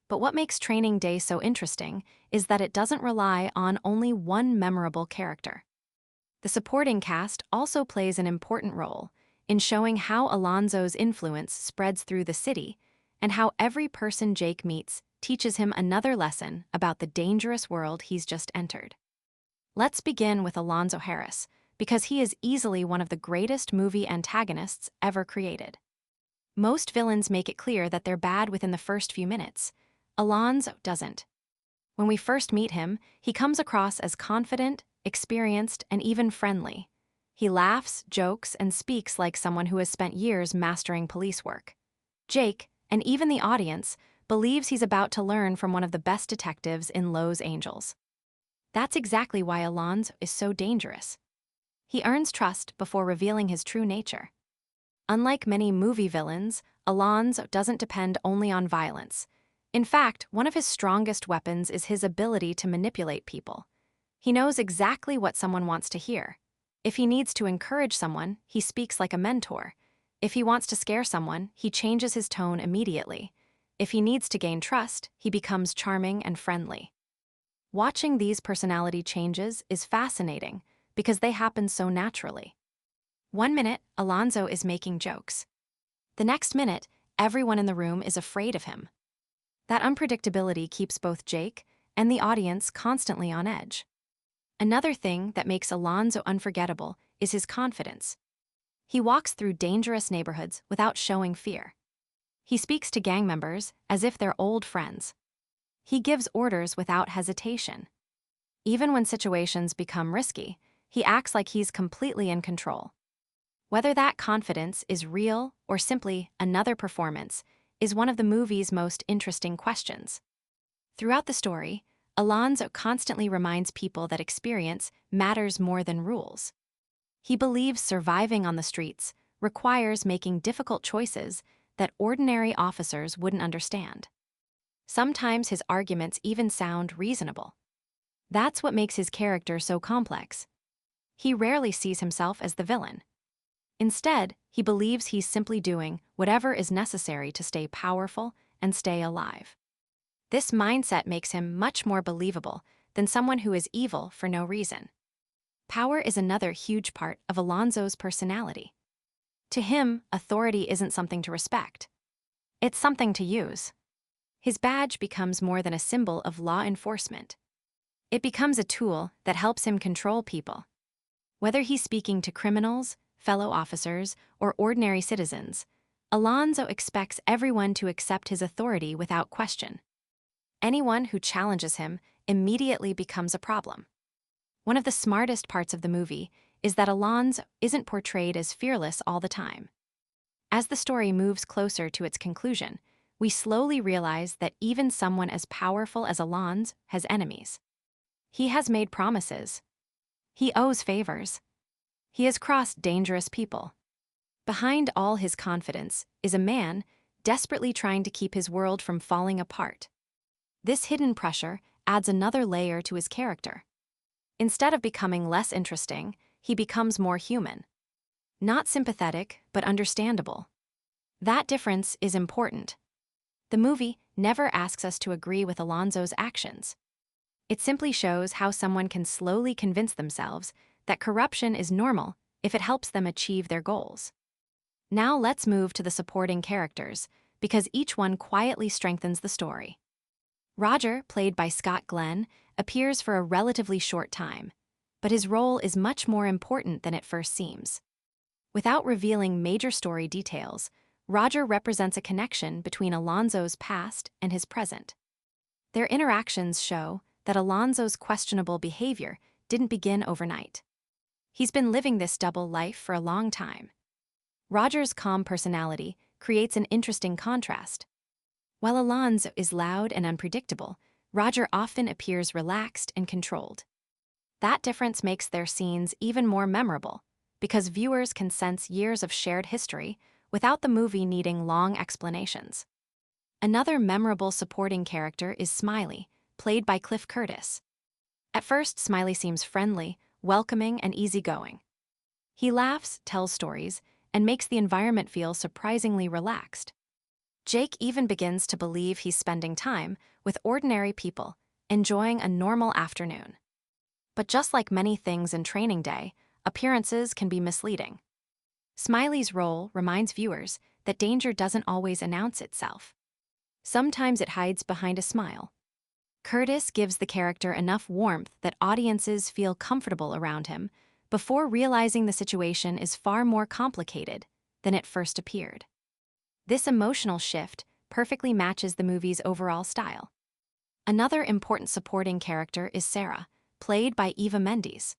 But what makes Training Day so interesting is that it doesn't rely on only one memorable character. The supporting cast also plays an important role in showing how Alonzo's influence spreads through the city and how every person Jake meets teaches him another lesson about the dangerous world he's just entered. Let's begin with Alonzo Harris, because he is easily one of the greatest movie antagonists ever created. Most villains make it clear that they're bad within the first few minutes. Alonzo doesn't. When we first meet him, he comes across as confident, experienced, and even friendly. He laughs, jokes, and speaks like someone who has spent years mastering police work. Jake, and even the audience, believes he's about to learn from one of the best detectives in Los Angeles. That's exactly why Alonzo is so dangerous. He earns trust before revealing his true nature. Unlike many movie villains, Alonzo doesn't depend only on violence. In fact, one of his strongest weapons is his ability to manipulate people. He knows exactly what someone wants to hear. If he needs to encourage someone, he speaks like a mentor. If he wants to scare someone, he changes his tone immediately. If he needs to gain trust, he becomes charming and friendly. Watching these personality changes is fascinating because they happen so naturally. One minute, Alonzo is making jokes. The next minute, everyone in the room is afraid of him. That unpredictability keeps both Jake and the audience constantly on edge. Another thing that makes Alonzo unforgettable is his confidence. He walks through dangerous neighborhoods without showing fear. He speaks to gang members as if they're old friends. He gives orders without hesitation. Even when situations become risky, he acts like he's completely in control. Whether that confidence is real or simply another performance is one of the movie's most interesting questions. Throughout the story, Alonzo constantly reminds people that experience matters more than rules. He believes surviving on the streets requires making difficult choices that ordinary officers wouldn't understand. Sometimes his arguments even sound reasonable. That's what makes his character so complex. He rarely sees himself as the villain. Instead, he believes he's simply doing whatever is necessary to stay powerful and stay alive. This mindset makes him much more believable than someone who is evil for no reason. Power is another huge part of Alonzo's personality. To him, authority isn't something to respect. It's something to use. His badge becomes more than a symbol of law enforcement. It becomes a tool that helps him control people. Whether he's speaking to criminals, fellow officers, or ordinary citizens, Alonzo expects everyone to accept his authority without question. Anyone who challenges him immediately becomes a problem. One of the smartest parts of the movie is that Alonzo isn't portrayed as fearless all the time. As the story moves closer to its conclusion, we slowly realize that even someone as powerful as Alonzo has enemies. He has made promises. He owes favors. He has crossed dangerous people. Behind all his confidence is a man desperately trying to keep his world from falling apart. This hidden pressure adds another layer to his character. Instead of becoming less interesting, he becomes more human. Not sympathetic, but understandable. That difference is important. The movie never asks us to agree with Alonzo's actions. It simply shows how someone can slowly convince themselves that corruption is normal if it helps them achieve their goals. Now let's move to the supporting characters, because each one quietly strengthens the story. Roger, played by Scott Glenn, appears for a relatively short time, but his role is much more important than it first seems. Without revealing major story details, Roger represents a connection between Alonzo's past and his present. Their interactions show that Alonzo's questionable behavior didn't begin overnight. He's been living this double life for a long time. Roger's calm personality creates an interesting contrast. While Alonzo is loud and unpredictable, Roger often appears relaxed and controlled. That difference makes their scenes even more memorable, because viewers can sense years of shared history without the movie needing long explanations. Another memorable supporting character is Smiley, played by Cliff Curtis. At first, Smiley seems friendly, welcoming, and easygoing. He laughs, tells stories, and makes the environment feel surprisingly relaxed. Jake even begins to believe he's spending time with ordinary people, enjoying a normal afternoon. But just like many things in Training Day, appearances can be misleading. Smiley's role reminds viewers that danger doesn't always announce itself. Sometimes it hides behind a smile. Curtis gives the character enough warmth that audiences feel comfortable around him before realizing the situation is far more complicated than it first appeared. This emotional shift perfectly matches the movie's overall style. Another important supporting character is Sarah, played by Eva Mendes.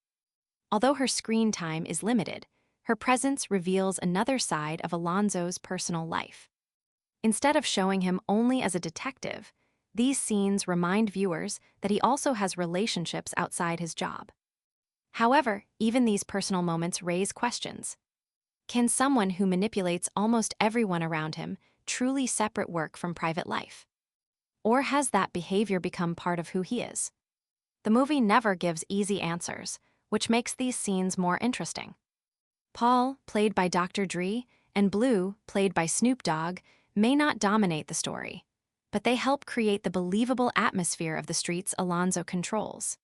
Although her screen time is limited, her presence reveals another side of Alonzo's personal life. Instead of showing him only as a detective, these scenes remind viewers that he also has relationships outside his job. However, even these personal moments raise questions. Can someone who manipulates almost everyone around him truly separate work from private life? Or has that behavior become part of who he is? The movie never gives easy answers, which makes these scenes more interesting. Paul, played by Dr. Dre, and Blue, played by Snoop Dogg, may not dominate the story, but they help create the believable atmosphere of the streets Alonzo controls.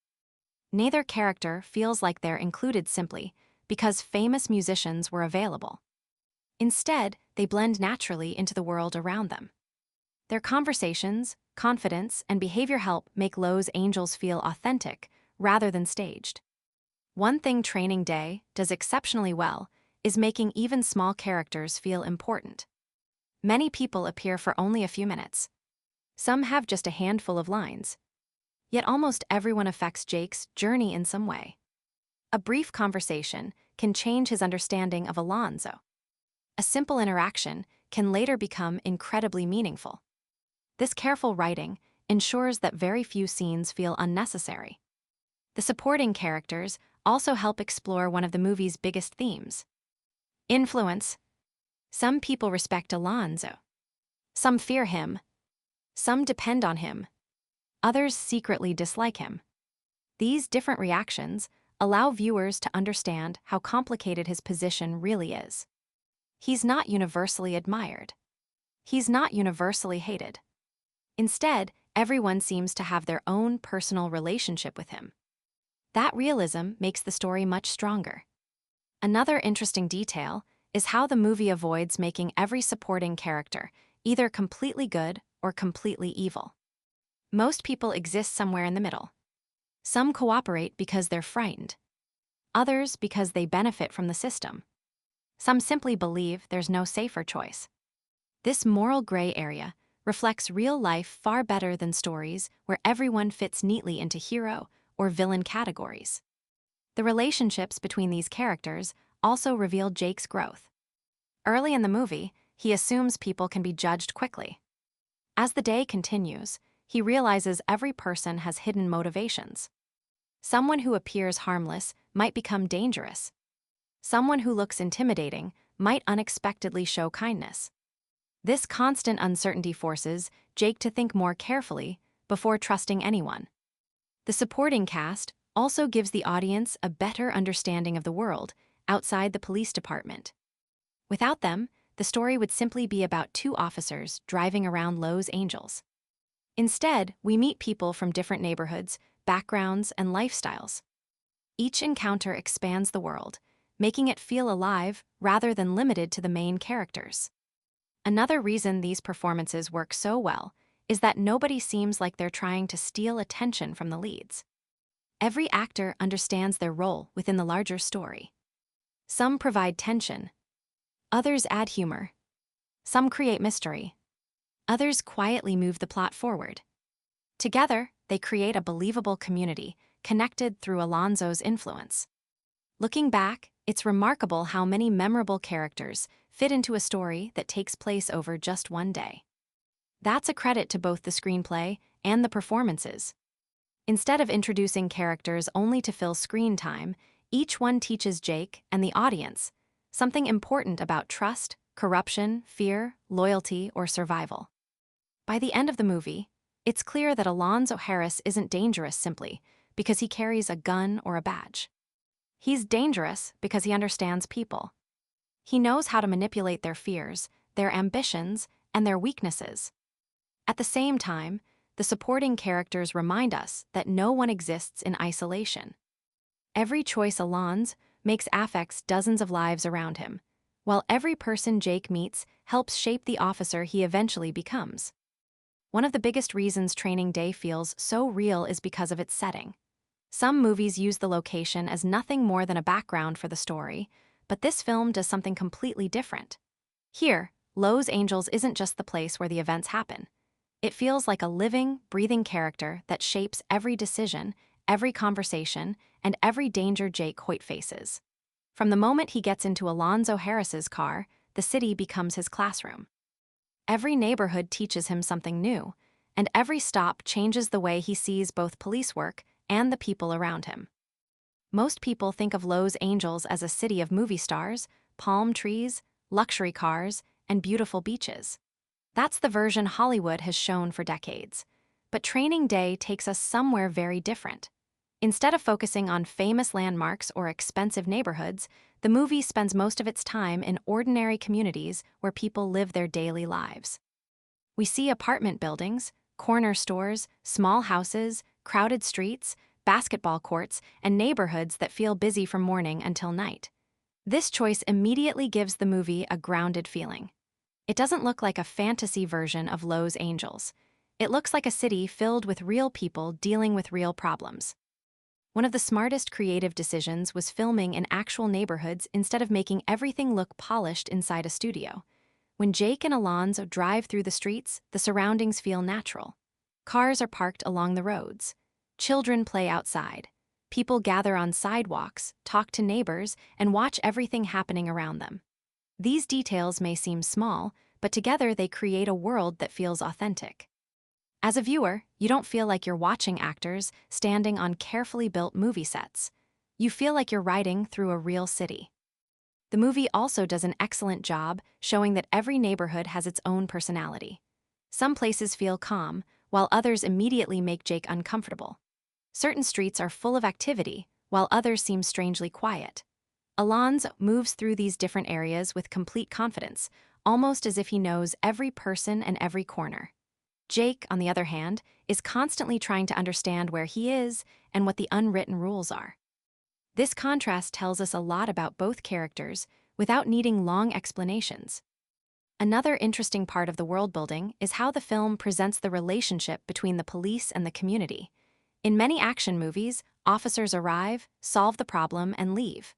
Neither character feels like they're included simply because famous musicians were available. Instead, they blend naturally into the world around them. Their conversations, confidence, and behavior help make Lowe's Angels feel authentic rather than staged. One thing Training Day does exceptionally well is making even small characters feel important. Many people appear for only a few minutes. Some have just a handful of lines. Yet almost everyone affects Jake's journey in some way. A brief conversation can change his understanding of Alonzo. A simple interaction can later become incredibly meaningful. This careful writing ensures that very few scenes feel unnecessary. The supporting characters also help explore one of the movie's biggest themes: influence. Some people respect Alonzo. Some fear him. Some depend on him. Others secretly dislike him. These different reactions allow viewers to understand how complicated his position really is. He's not universally admired. He's not universally hated. Instead, everyone seems to have their own personal relationship with him. That realism makes the story much stronger. Another interesting detail is how the movie avoids making every supporting character either completely good or completely evil. Most people exist somewhere in the middle. Some cooperate because they're frightened. Others because they benefit from the system. Some simply believe there's no safer choice. This moral gray area reflects real life far better than stories where everyone fits neatly into hero or villain categories. The relationships between these characters also reveal Jake's growth. Early in the movie, he assumes people can be judged quickly. As the day continues, he realizes every person has hidden motivations. Someone who appears harmless might become dangerous. Someone who looks intimidating might unexpectedly show kindness. This constant uncertainty forces Jake to think more carefully before trusting anyone. The supporting cast also gives the audience a better understanding of the world outside the police department. Without them, the story would simply be about two officers driving around Lowe's Angels. Instead, we meet people from different neighborhoods, backgrounds, and lifestyles. Each encounter expands the world, making it feel alive rather than limited to the main characters. Another reason these performances work so well is that nobody seems like they're trying to steal attention from the leads. Every actor understands their role within the larger story. Some provide tension. Others add humor. Some create mystery. Others quietly move the plot forward. Together, they create a believable community, connected through Alonzo's influence. Looking back, it's remarkable how many memorable characters fit into a story that takes place over just one day. That's a credit to both the screenplay and the performances. Instead of introducing characters only to fill screen time, each one teaches Jake and the audience something important about trust, corruption, fear, loyalty, or survival. By the end of the movie, it's clear that Alonzo Harris isn't dangerous simply because he carries a gun or a badge. He's dangerous because he understands people. He knows how to manipulate their fears, their ambitions, and their weaknesses. At the same time, the supporting characters remind us that no one exists in isolation. Every choice Alonzo makes affects dozens of lives around him, while every person Jake meets helps shape the officer he eventually becomes. One of the biggest reasons Training Day feels so real is because of its setting. Some movies use the location as nothing more than a background for the story, but this film does something completely different. Here, Los Angeles isn't just the place where the events happen. It feels like a living, breathing character that shapes every decision, every conversation, and every danger Jake Hoyt faces. From the moment he gets into Alonzo Harris's car, the city becomes his classroom. Every neighborhood teaches him something new, and every stop changes the way he sees both police work and the people around him. Most people think of Los Angeles as a city of movie stars, palm trees, luxury cars, and beautiful beaches. That's the version Hollywood has shown for decades. But Training Day takes us somewhere very different. Instead of focusing on famous landmarks or expensive neighborhoods, the movie spends most of its time in ordinary communities where people live their daily lives. We see apartment buildings, corner stores, small houses, crowded streets, basketball courts, and neighborhoods that feel busy from morning until night. This choice immediately gives the movie a grounded feeling. It doesn't look like a fantasy version of Los Angeles. It looks like a city filled with real people dealing with real problems. One of the smartest creative decisions was filming in actual neighborhoods instead of making everything look polished inside a studio. When Jake and Alonzo drive through the streets, the surroundings feel natural. Cars are parked along the roads. Children play outside. People gather on sidewalks, talk to neighbors, and watch everything happening around them. These details may seem small, but together they create a world that feels authentic. As a viewer, you don't feel like you're watching actors standing on carefully built movie sets. You feel like you're riding through a real city. The movie also does an excellent job showing that every neighborhood has its own personality. Some places feel calm, while others immediately make Jake uncomfortable. Certain streets are full of activity, while others seem strangely quiet. Alonzo moves through these different areas with complete confidence, almost as if he knows every person and every corner. Jake, on the other hand, is constantly trying to understand where he is and what the unwritten rules are. This contrast tells us a lot about both characters without needing long explanations. Another interesting part of the world building is how the film presents the relationship between the police and the community. In many action movies, officers arrive, solve the problem, and leave.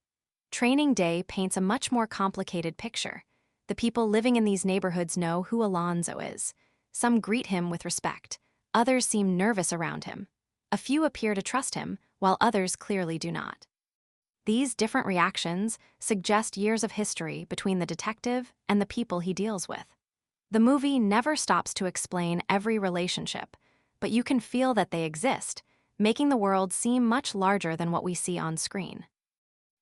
Training Day paints a much more complicated picture. The people living in these neighborhoods know who Alonzo is. Some greet him with respect. Others seem nervous around him. A few appear to trust him, while others clearly do not. These different reactions suggest years of history between the detective and the people he deals with. The movie never stops to explain every relationship, but you can feel that they exist, making the world seem much larger than what we see on screen.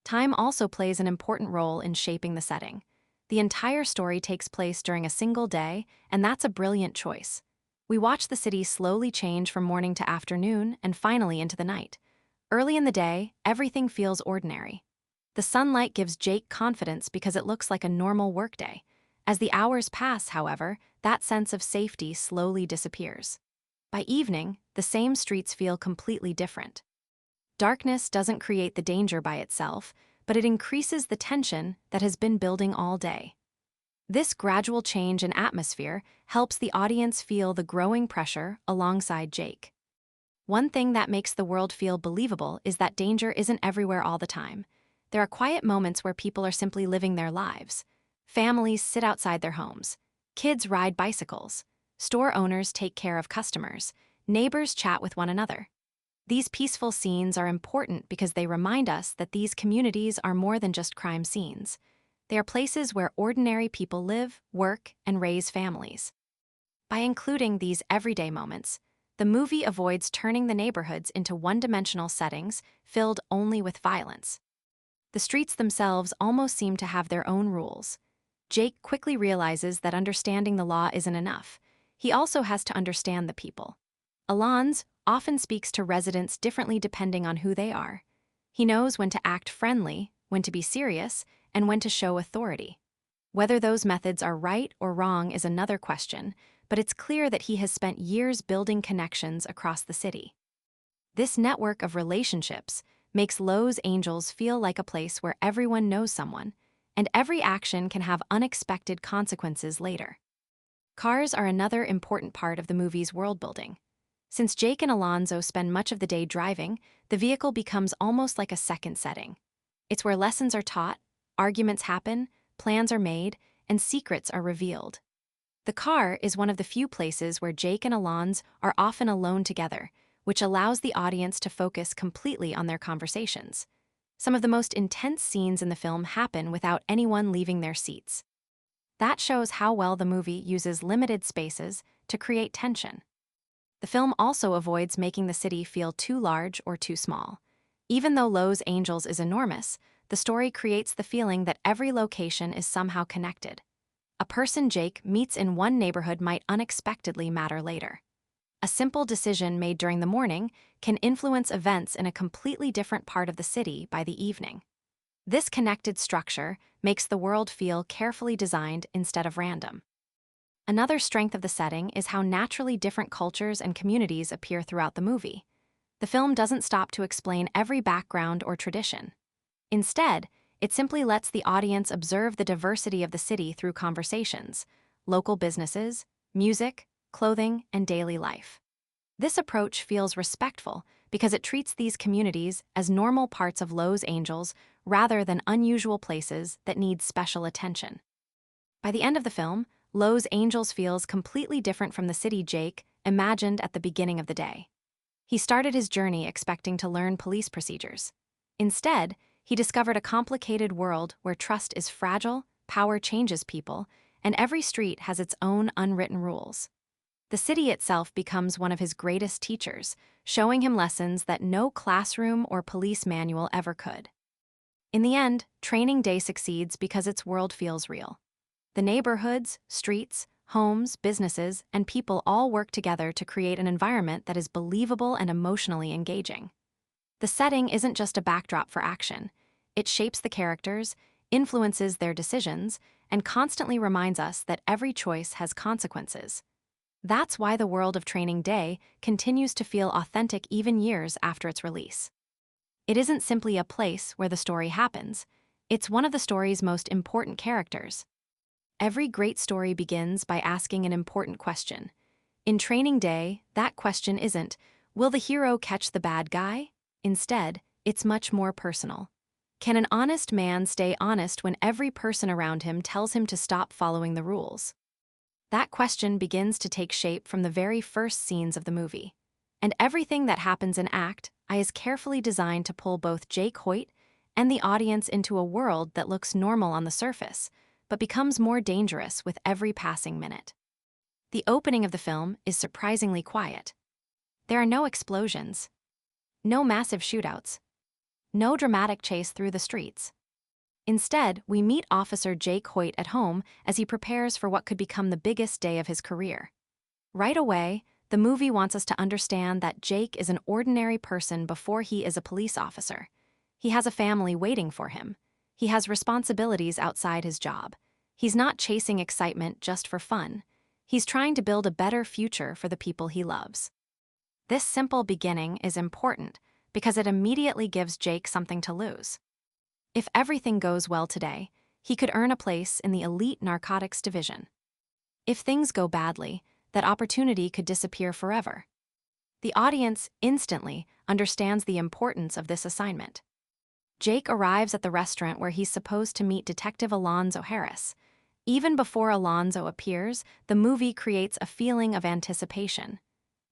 Time also plays an important role in shaping the setting. The entire story takes place during a single day, and that's a brilliant choice. We watch the city slowly change from morning to afternoon and finally into the night. Early in the day, everything feels ordinary. The sunlight gives Jake confidence because it looks like a normal workday. As the hours pass, however, that sense of safety slowly disappears. By evening, the same streets feel completely different. Darkness doesn't create the danger by itself, but it increases the tension that has been building all day. This gradual change in atmosphere helps the audience feel the growing pressure alongside Jake. One thing that makes the world feel believable is that danger isn't everywhere all the time. There are quiet moments where people are simply living their lives. Families sit outside their homes. Kids ride bicycles. Store owners take care of customers. Neighbors chat with one another. These peaceful scenes are important because they remind us that these communities are more than just crime scenes. They are places where ordinary people live, work, and raise families. By including these everyday moments, the movie avoids turning the neighborhoods into one-dimensional settings filled only with violence. The streets themselves almost seem to have their own rules. Jake quickly realizes that understanding the law isn't enough. He also has to understand the people. Alonzo often speaks to residents differently depending on who they are. He knows when to act friendly, when to be serious, and when to show authority. Whether those methods are right or wrong is another question, but it's clear that he has spent years building connections across the city. This network of relationships makes Los Angeles feel like a place where everyone knows someone, and every action can have unexpected consequences later. Cars are another important part of the movie's world-building. Since Jake and Alonzo spend much of the day driving, the vehicle becomes almost like a second setting. It's where lessons are taught, arguments happen, plans are made, and secrets are revealed. The car is one of the few places where Jake and Alonzo are often alone together, which allows the audience to focus completely on their conversations. Some of the most intense scenes in the film happen without anyone leaving their seats. That shows how well the movie uses limited spaces to create tension. The film also avoids making the city feel too large or too small. Even though Los Angeles is enormous, the story creates the feeling that every location is somehow connected. A person Jake meets in one neighborhood might unexpectedly matter later. A simple decision made during the morning can influence events in a completely different part of the city by the evening. This connected structure makes the world feel carefully designed instead of random. Another strength of the setting is how naturally different cultures and communities appear throughout the movie. The film doesn't stop to explain every background or tradition. Instead, it simply lets the audience observe the diversity of the city through conversations, local businesses, music, clothing, and daily life. This approach feels respectful because it treats these communities as normal parts of Los Angeles rather than unusual places that need special attention. By the end of the film, Los Angeles feels completely different from the city Jake imagined at the beginning of the day. He started his journey expecting to learn police procedures. Instead, he discovered a complicated world where trust is fragile, power changes people, and every street has its own unwritten rules. The city itself becomes one of his greatest teachers, showing him lessons that no classroom or police manual ever could. In the end, Training Day succeeds because its world feels real. The neighborhoods, streets, homes, businesses, and people all work together to create an environment that is believable and emotionally engaging. The setting isn't just a backdrop for action. It shapes the characters, influences their decisions, and constantly reminds us that every choice has consequences. That's why the world of Training Day continues to feel authentic even years after its release. It isn't simply a place where the story happens. It's one of the story's most important characters. Every great story begins by asking an important question. In Training Day, that question isn't, will the hero catch the bad guy? Instead, it's much more personal. Can an honest man stay honest when every person around him tells him to stop following the rules? That question begins to take shape from the very first scenes of the movie. And everything that happens in Act I is carefully designed to pull both Jake Hoyt and the audience into a world that looks normal on the surface, but becomes more dangerous with every passing minute. The opening of the film is surprisingly quiet. There are no explosions, no massive shootouts, no dramatic chase through the streets. Instead, we meet Officer Jake Hoyt at home as he prepares for what could become the biggest day of his career. Right away, the movie wants us to understand that Jake is an ordinary person before he is a police officer. He has a family waiting for him. He has responsibilities outside his job. He's not chasing excitement just for fun. He's trying to build a better future for the people he loves. This simple beginning is important because it immediately gives Jake something to lose. If everything goes well today, he could earn a place in the elite narcotics division. If things go badly, that opportunity could disappear forever. The audience instantly understands the importance of this assignment. Jake arrives at the restaurant where he's supposed to meet Detective Alonzo Harris. Even before Alonzo appears, the movie creates a feeling of anticipation.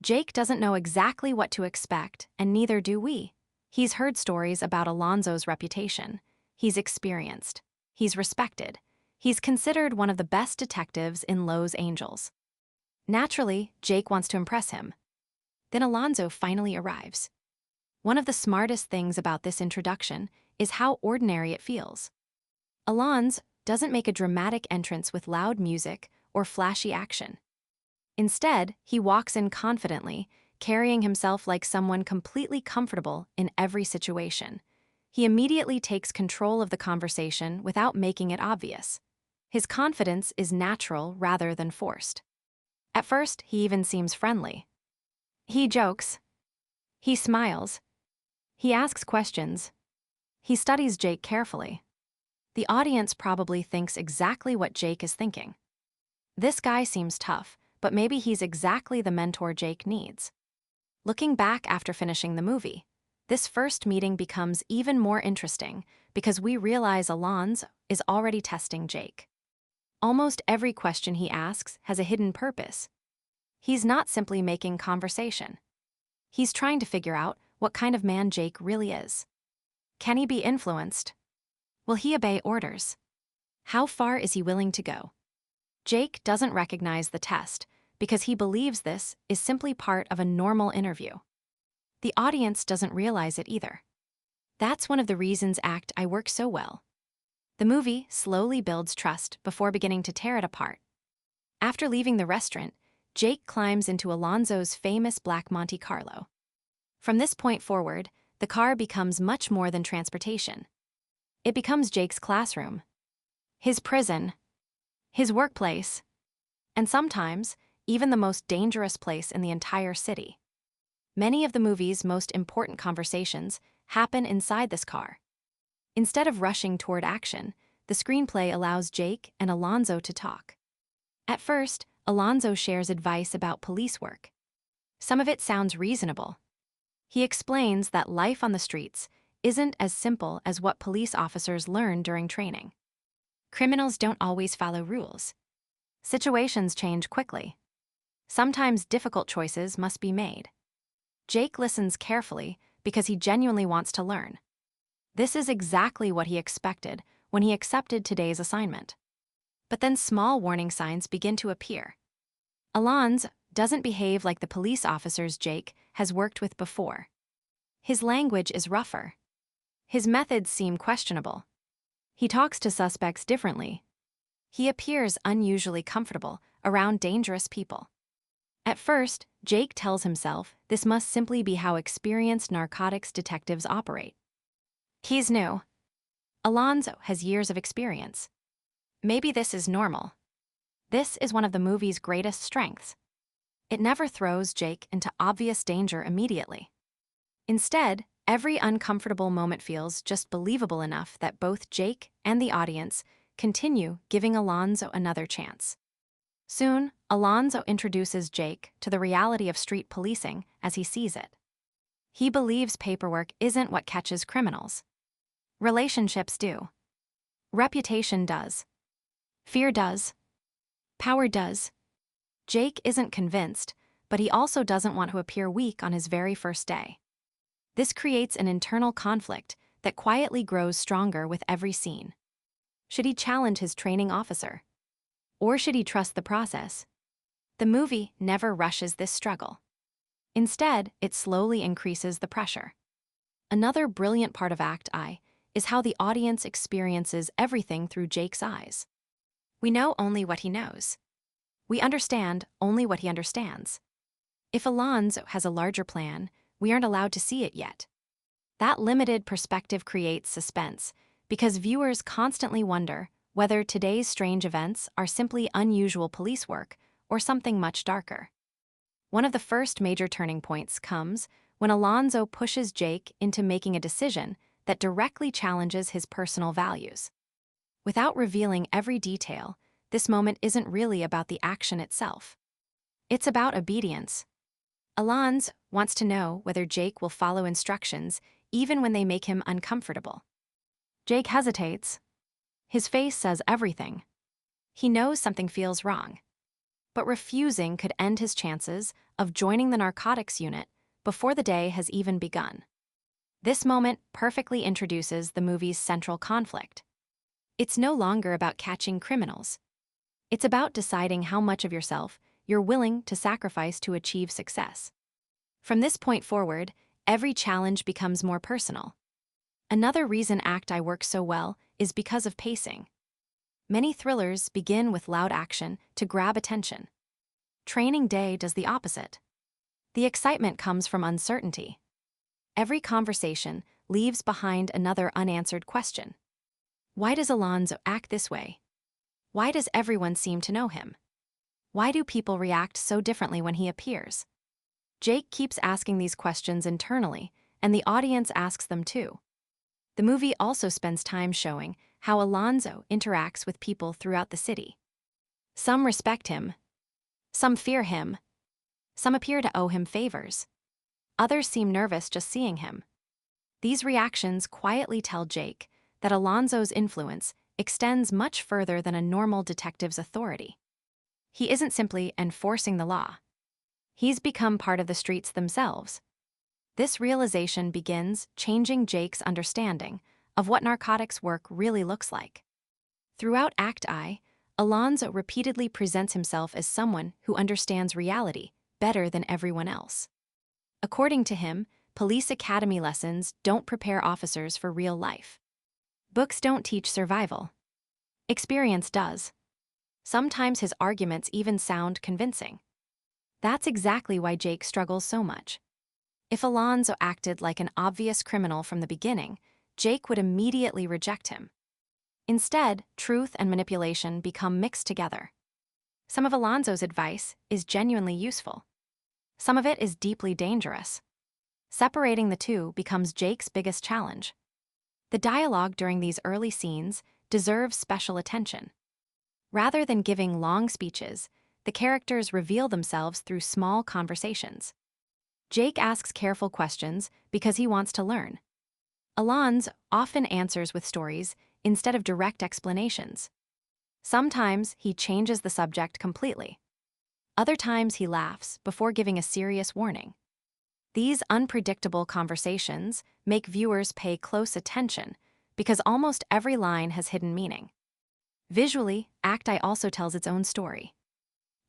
Jake doesn't know exactly what to expect, and neither do we. He's heard stories about Alonzo's reputation. He's experienced. He's respected. He's considered one of the best detectives in Los Angeles. Naturally, Jake wants to impress him. Then Alonzo finally arrives. One of the smartest things about this introduction is how ordinary it feels. Alonzo doesn't make a dramatic entrance with loud music or flashy action. Instead, he walks in confidently, carrying himself like someone completely comfortable in every situation. He immediately takes control of the conversation without making it obvious. His confidence is natural rather than forced. At first, he even seems friendly. He jokes. He smiles. He asks questions. He studies Jake carefully. The audience probably thinks exactly what Jake is thinking. This guy seems tough, but maybe he's exactly the mentor Jake needs. Looking back after finishing the movie, this first meeting becomes even more interesting because we realize Alonzo is already testing Jake. Almost every question he asks has a hidden purpose. He's not simply making conversation. He's trying to figure out what kind of man Jake really is. Can he be influenced? Will he obey orders? How far is he willing to go? Jake doesn't recognize the test because he believes this is simply part of a normal interview. The audience doesn't realize it either. That's one of the reasons Act I work so well. The movie slowly builds trust before beginning to tear it apart. After leaving the restaurant, Jake climbs into Alonzo's famous black Monte Carlo. From this point forward, the car becomes much more than transportation. It becomes Jake's classroom, his prison, his workplace, and sometimes even the most dangerous place in the entire city. Many of the movie's most important conversations happen inside this car. Instead of rushing toward action, the screenplay allows Jake and Alonzo to talk. At first, Alonzo shares advice about police work. Some of it sounds reasonable. He explains that life on the streets isn't as simple as what police officers learn during training. Criminals don't always follow rules. Situations change quickly. Sometimes difficult choices must be made. Jake listens carefully because he genuinely wants to learn. This is exactly what he expected when he accepted today's assignment. But then small warning signs begin to appear. Alonzo doesn't behave like the police officers Jake has worked with before. His language is rougher. His methods seem questionable. He talks to suspects differently. He appears unusually comfortable around dangerous people. At first, Jake tells himself this must simply be how experienced narcotics detectives operate. He's new. Alonzo has years of experience. Maybe this is normal. This is one of the movie's greatest strengths. It never throws Jake into obvious danger immediately. Instead, every uncomfortable moment feels just believable enough that both Jake and the audience continue giving Alonzo another chance. Soon, Alonzo introduces Jake to the reality of street policing as he sees it. He believes paperwork isn't what catches criminals. Relationships do. Reputation does. Fear does. Power does. Jake isn't convinced, but he also doesn't want to appear weak on his very first day. This creates an internal conflict that quietly grows stronger with every scene. Should he challenge his training officer? Or should he trust the process? The movie never rushes this struggle. Instead, it slowly increases the pressure. Another brilliant part of Act I is how the audience experiences everything through Jake's eyes. We know only what he knows. We understand only what he understands. If Alonzo has a larger plan, we aren't allowed to see it yet. That limited perspective creates suspense, because viewers constantly wonder whether today's strange events are simply unusual police work or something much darker. One of the first major turning points comes when Alonzo pushes Jake into making a decision that directly challenges his personal values. Without revealing every detail, this moment isn't really about the action itself. It's about obedience. Alonzo wants to know whether Jake will follow instructions even when they make him uncomfortable. Jake hesitates. His face says everything. He knows something feels wrong. but refusing could end his chances of joining the narcotics unit before the day has even begun. This moment perfectly introduces the movie's central conflict. It's no longer about catching criminals. It's about deciding how much of yourself you're willing to sacrifice to achieve success. From this point forward, every challenge becomes more personal. Another reason Act I works so well is because of pacing. Many thrillers begin with loud action to grab attention. Training Day does the opposite. The excitement comes from uncertainty. Every conversation leaves behind another unanswered question. Why does Alonzo act this way? Why does everyone seem to know him? Why do people react so differently when he appears? Jake keeps asking these questions internally, and the audience asks them too. The movie also spends time showing how Alonzo interacts with people throughout the city. Some respect him. Some fear him. Some appear to owe him favors. Others seem nervous just seeing him. These reactions quietly tell Jake that Alonzo's influence extends much further than a normal detective's authority. He isn't simply enforcing the law. He's become part of the streets themselves. This realization begins changing Jake's understanding of what narcotics work really looks like. Throughout Act I, Alonzo repeatedly presents himself as someone who understands reality better than everyone else. According to him, police academy lessons don't prepare officers for real life. Books don't teach survival. Experience does. Sometimes his arguments even sound convincing. That's exactly why Jake struggles so much. If Alonzo acted like an obvious criminal from the beginning, Jake would immediately reject him. Instead, truth and manipulation become mixed together. Some of Alonzo's advice is genuinely useful. Some of it is deeply dangerous. Separating the two becomes Jake's biggest challenge. The dialogue during these early scenes deserves special attention. Rather than giving long speeches, the characters reveal themselves through small conversations. Jake asks careful questions because he wants to learn. Alonzo often answers with stories instead of direct explanations. Sometimes he changes the subject completely. Other times he laughs before giving a serious warning. These unpredictable conversations make viewers pay close attention because almost every line has hidden meaning. Visually, Act I also tells its own story.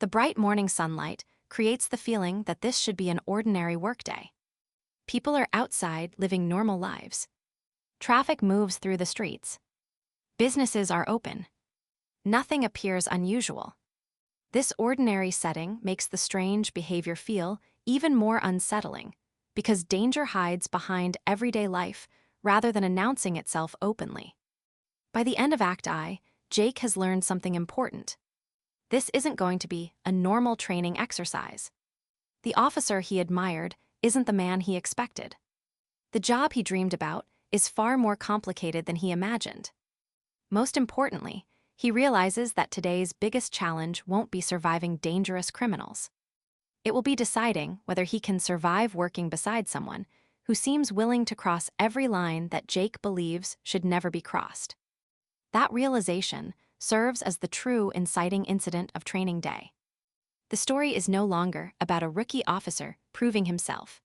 The bright morning sunlight creates the feeling that this should be an ordinary workday. People are outside living normal lives. Traffic moves through the streets. Businesses are open. Nothing appears unusual. This ordinary setting makes the strange behavior feel even more unsettling because danger hides behind everyday life rather than announcing itself openly. By the end of Act I, Jake has learned something important. This isn't going to be a normal training exercise. The officer he admired isn't the man he expected. The job he dreamed about is far more complicated than he imagined. Most importantly, he realizes that today's biggest challenge won't be surviving dangerous criminals. It will be deciding whether he can survive working beside someone who seems willing to cross every line that Jake believes should never be crossed. That realization serves as the true inciting incident of Training Day. The story is no longer about a rookie officer proving himself.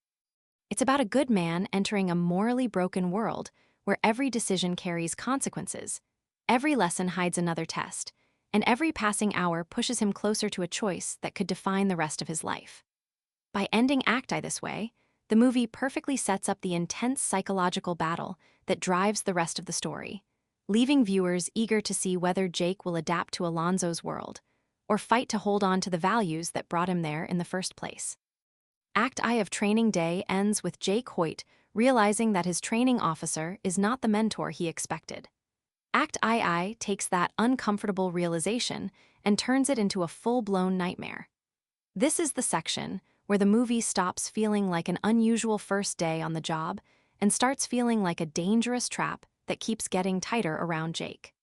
It's about a good man entering a morally broken world where every decision carries consequences, every lesson hides another test, and every passing hour pushes him closer to a choice that could define the rest of his life. By ending Act I this way, the movie perfectly sets up the intense psychological battle that drives the rest of the story, leaving viewers eager to see whether Jake will adapt to Alonzo's world or fight to hold on to the values that brought him there in the first place. Act I of Training Day ends with Jake Hoyt realizing that his training officer is not the mentor he expected. Act II takes that uncomfortable realization and turns it into a full-blown nightmare. This is the section where the movie stops feeling like an unusual first day on the job and starts feeling like a dangerous trap that keeps getting tighter around Jake.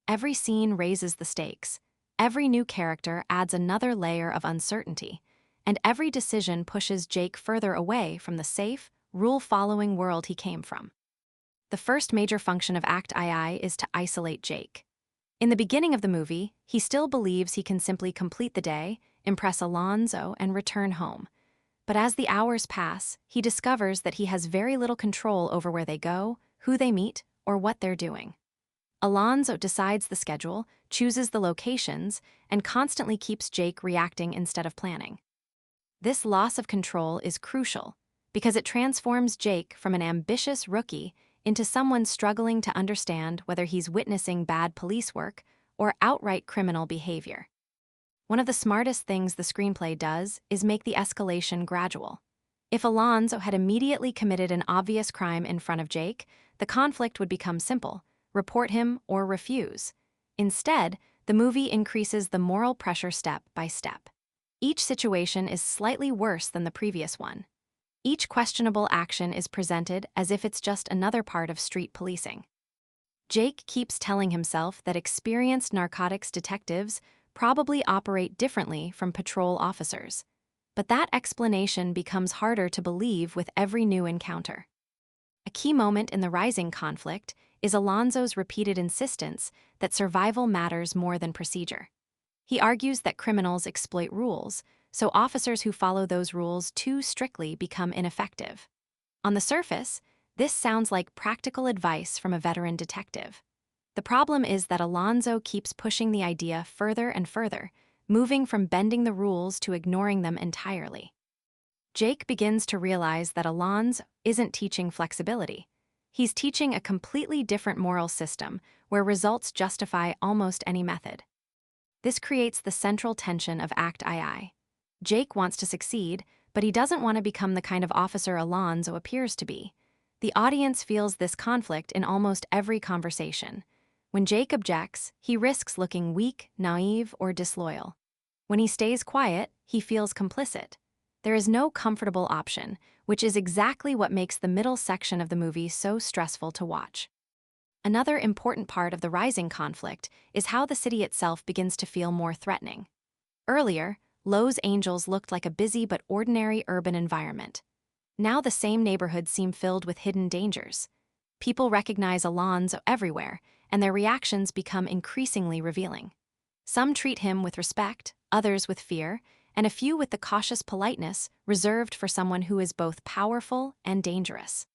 Every scene raises the stakes, every new character adds another layer of uncertainty, and every decision pushes Jake further away from the safe, rule-following world he came from. The first major function of Act II is to isolate Jake. In the beginning of the movie, he still believes he can simply complete the day impress Alonzo, and return home. But as the hours pass, he discovers that he has very little control over where they go, who they meet, or what they're doing. Alonzo decides the schedule, chooses the locations, and constantly keeps Jake reacting instead of planning. This loss of control is crucial because it transforms Jake from an ambitious rookie into someone struggling to understand whether he's witnessing bad police work or outright criminal behavior. One of the smartest things the screenplay does is make the escalation gradual. If Alonzo had immediately committed an obvious crime in front of Jake, the conflict would become simple: report him or refuse. Instead, the movie increases the moral pressure step by step. Each situation is slightly worse than the previous one. Each questionable action is presented as if it's just another part of street policing. Jake keeps telling himself that experienced narcotics detectives probably operate differently from patrol officers. But that explanation becomes harder to believe with every new encounter. A key moment in the rising conflict is Alonzo's repeated insistence that survival matters more than procedure. He argues that criminals exploit rules, so officers who follow those rules too strictly become ineffective. On the surface, this sounds like practical advice from a veteran detective. The problem is that Alonzo keeps pushing the idea further and further, moving from bending the rules to ignoring them entirely. Jake begins to realize that Alonzo isn't teaching flexibility. He's teaching a completely different moral system where results justify almost any method. This creates the central tension of Act II. Jake wants to succeed, but he doesn't want to become the kind of officer Alonzo appears to be. The audience feels this conflict in almost every conversation. When Jake objects, he risks looking weak, naive, or disloyal. When he stays quiet, he feels complicit. There is no comfortable option, which is exactly what makes the middle section of the movie so stressful to watch. Another important part of the rising conflict is how the city itself begins to feel more threatening. Earlier, Los Angeles looked like a busy but ordinary urban environment. Now the same neighborhoods seem filled with hidden dangers. People recognize Alonzo everywhere, and their reactions become increasingly revealing. Some treat him with respect, others with fear, and a few with the cautious politeness reserved for someone who is both powerful and dangerous.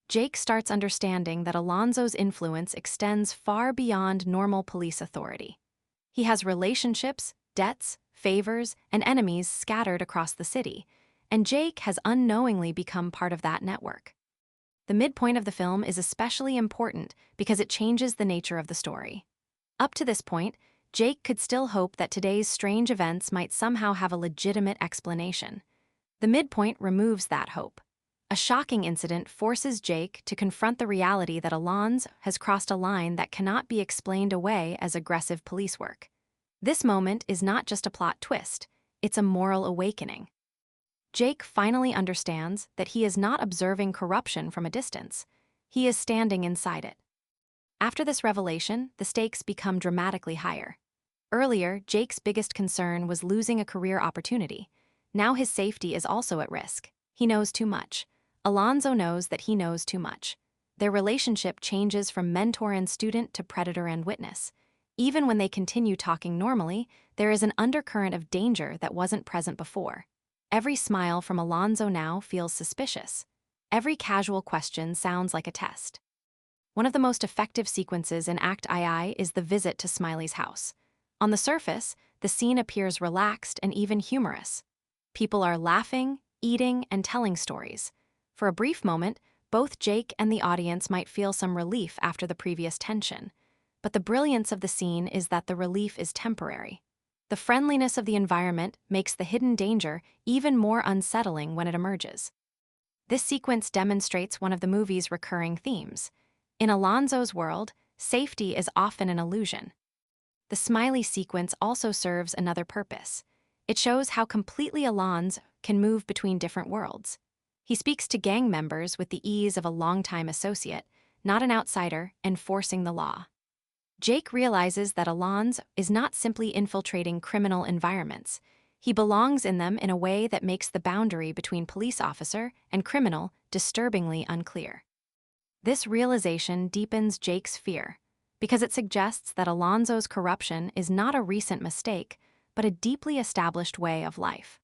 Jake starts understanding that Alonzo's influence extends far beyond normal police authority. He has relationships, debts, favors, and enemies scattered across the city, and Jake has unknowingly become part of that network. The midpoint of the film is especially important because it changes the nature of the story. Up to this point, Jake could still hope that today's strange events might somehow have a legitimate explanation. The midpoint removes that hope. A shocking incident forces Jake to confront the reality that Alonzo has crossed a line that cannot be explained away as aggressive police work. This moment is not just a plot twist, it's a moral awakening. Jake finally understands that he is not observing corruption from a distance. He is standing inside it. After this revelation, the stakes become dramatically higher. Earlier, Jake's biggest concern was losing a career opportunity. Now his safety is also at risk. He knows too much. Alonzo knows that he knows too much. Their relationship changes from mentor and student to predator and witness. Even when they continue talking normally, there is an undercurrent of danger that wasn't present before. Every smile from Alonzo now feels suspicious. Every casual question sounds like a test. One of the most effective sequences in Act II is the visit to Smiley's house. On the surface, the scene appears relaxed and even humorous. People are laughing, eating, and telling stories. For a brief moment, both Jake and the audience might feel some relief after the previous tension. But the brilliance of the scene is that the relief is temporary. The friendliness of the environment makes the hidden danger even more unsettling when it emerges. This sequence demonstrates one of the movie's recurring themes. In Alonzo's world, safety is often an illusion. The Smiley sequence also serves another purpose. It shows how completely Alonzo can move between different worlds. He speaks to gang members with the ease of a longtime associate, not an outsider enforcing the law. Jake realizes that Alonzo is not simply infiltrating criminal environments. He belongs in them in a way that makes the boundary between police officer and criminal disturbingly unclear. This realization deepens Jake's fear, because it suggests that Alonzo's corruption is not a recent mistake, but a deeply established way of life.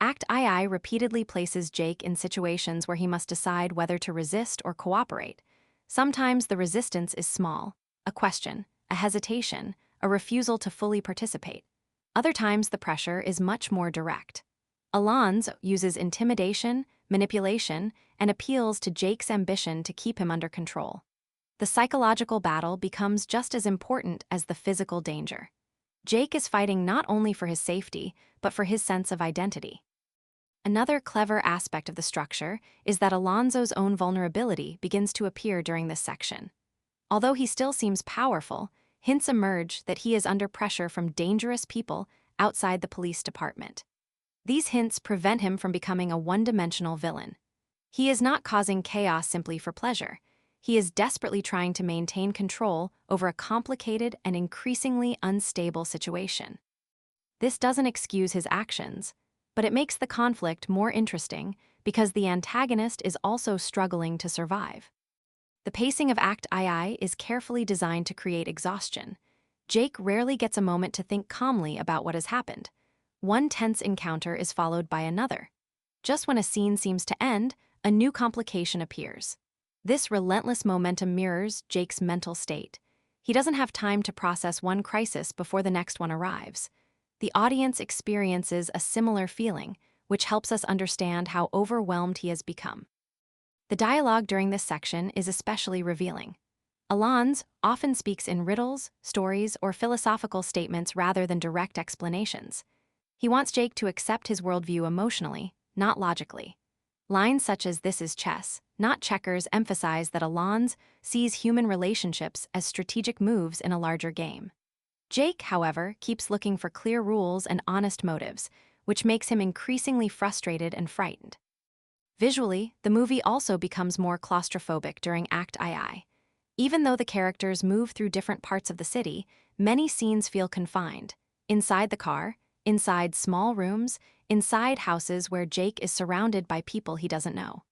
Act II repeatedly places Jake in situations where he must decide whether to resist or cooperate. Sometimes the resistance is small, a question, a hesitation, a refusal to fully participate. Other times the pressure is much more direct. Alonzo uses intimidation, manipulation, and appeals to Jake's ambition to keep him under control. The psychological battle becomes just as important as the physical danger. Jake is fighting not only for his safety, but for his sense of identity. Another clever aspect of the structure is that Alonzo's own vulnerability begins to appear during this section. Although he still seems powerful, hints emerge that he is under pressure from dangerous people outside the police department. These hints prevent him from becoming a one-dimensional villain. He is not causing chaos simply for pleasure. He is desperately trying to maintain control over a complicated and increasingly unstable situation. This doesn't excuse his actions, but it makes the conflict more interesting because the antagonist is also struggling to survive. The pacing of Act II is carefully designed to create exhaustion. Jake rarely gets a moment to think calmly about what has happened. One tense encounter is followed by another. Just when a scene seems to end, a new complication appears. This relentless momentum mirrors Jake's mental state. He doesn't have time to process one crisis before the next one arrives. The audience experiences a similar feeling, which helps us understand how overwhelmed he has become. The dialogue during this section is especially revealing. Alonzo often speaks in riddles, stories, or philosophical statements rather than direct explanations. He wants Jake to accept his worldview emotionally, not logically. Lines such as "this is chess, not checkers" emphasize that Alonzo sees human relationships as strategic moves in a larger game. Jake, however, keeps looking for clear rules and honest motives, which makes him increasingly frustrated and frightened. Visually, the movie also becomes more claustrophobic during Act II. Even though the characters move through different parts of the city, many scenes feel confined. Inside the car, inside small rooms, inside houses where Jake is surrounded by people he doesn't know.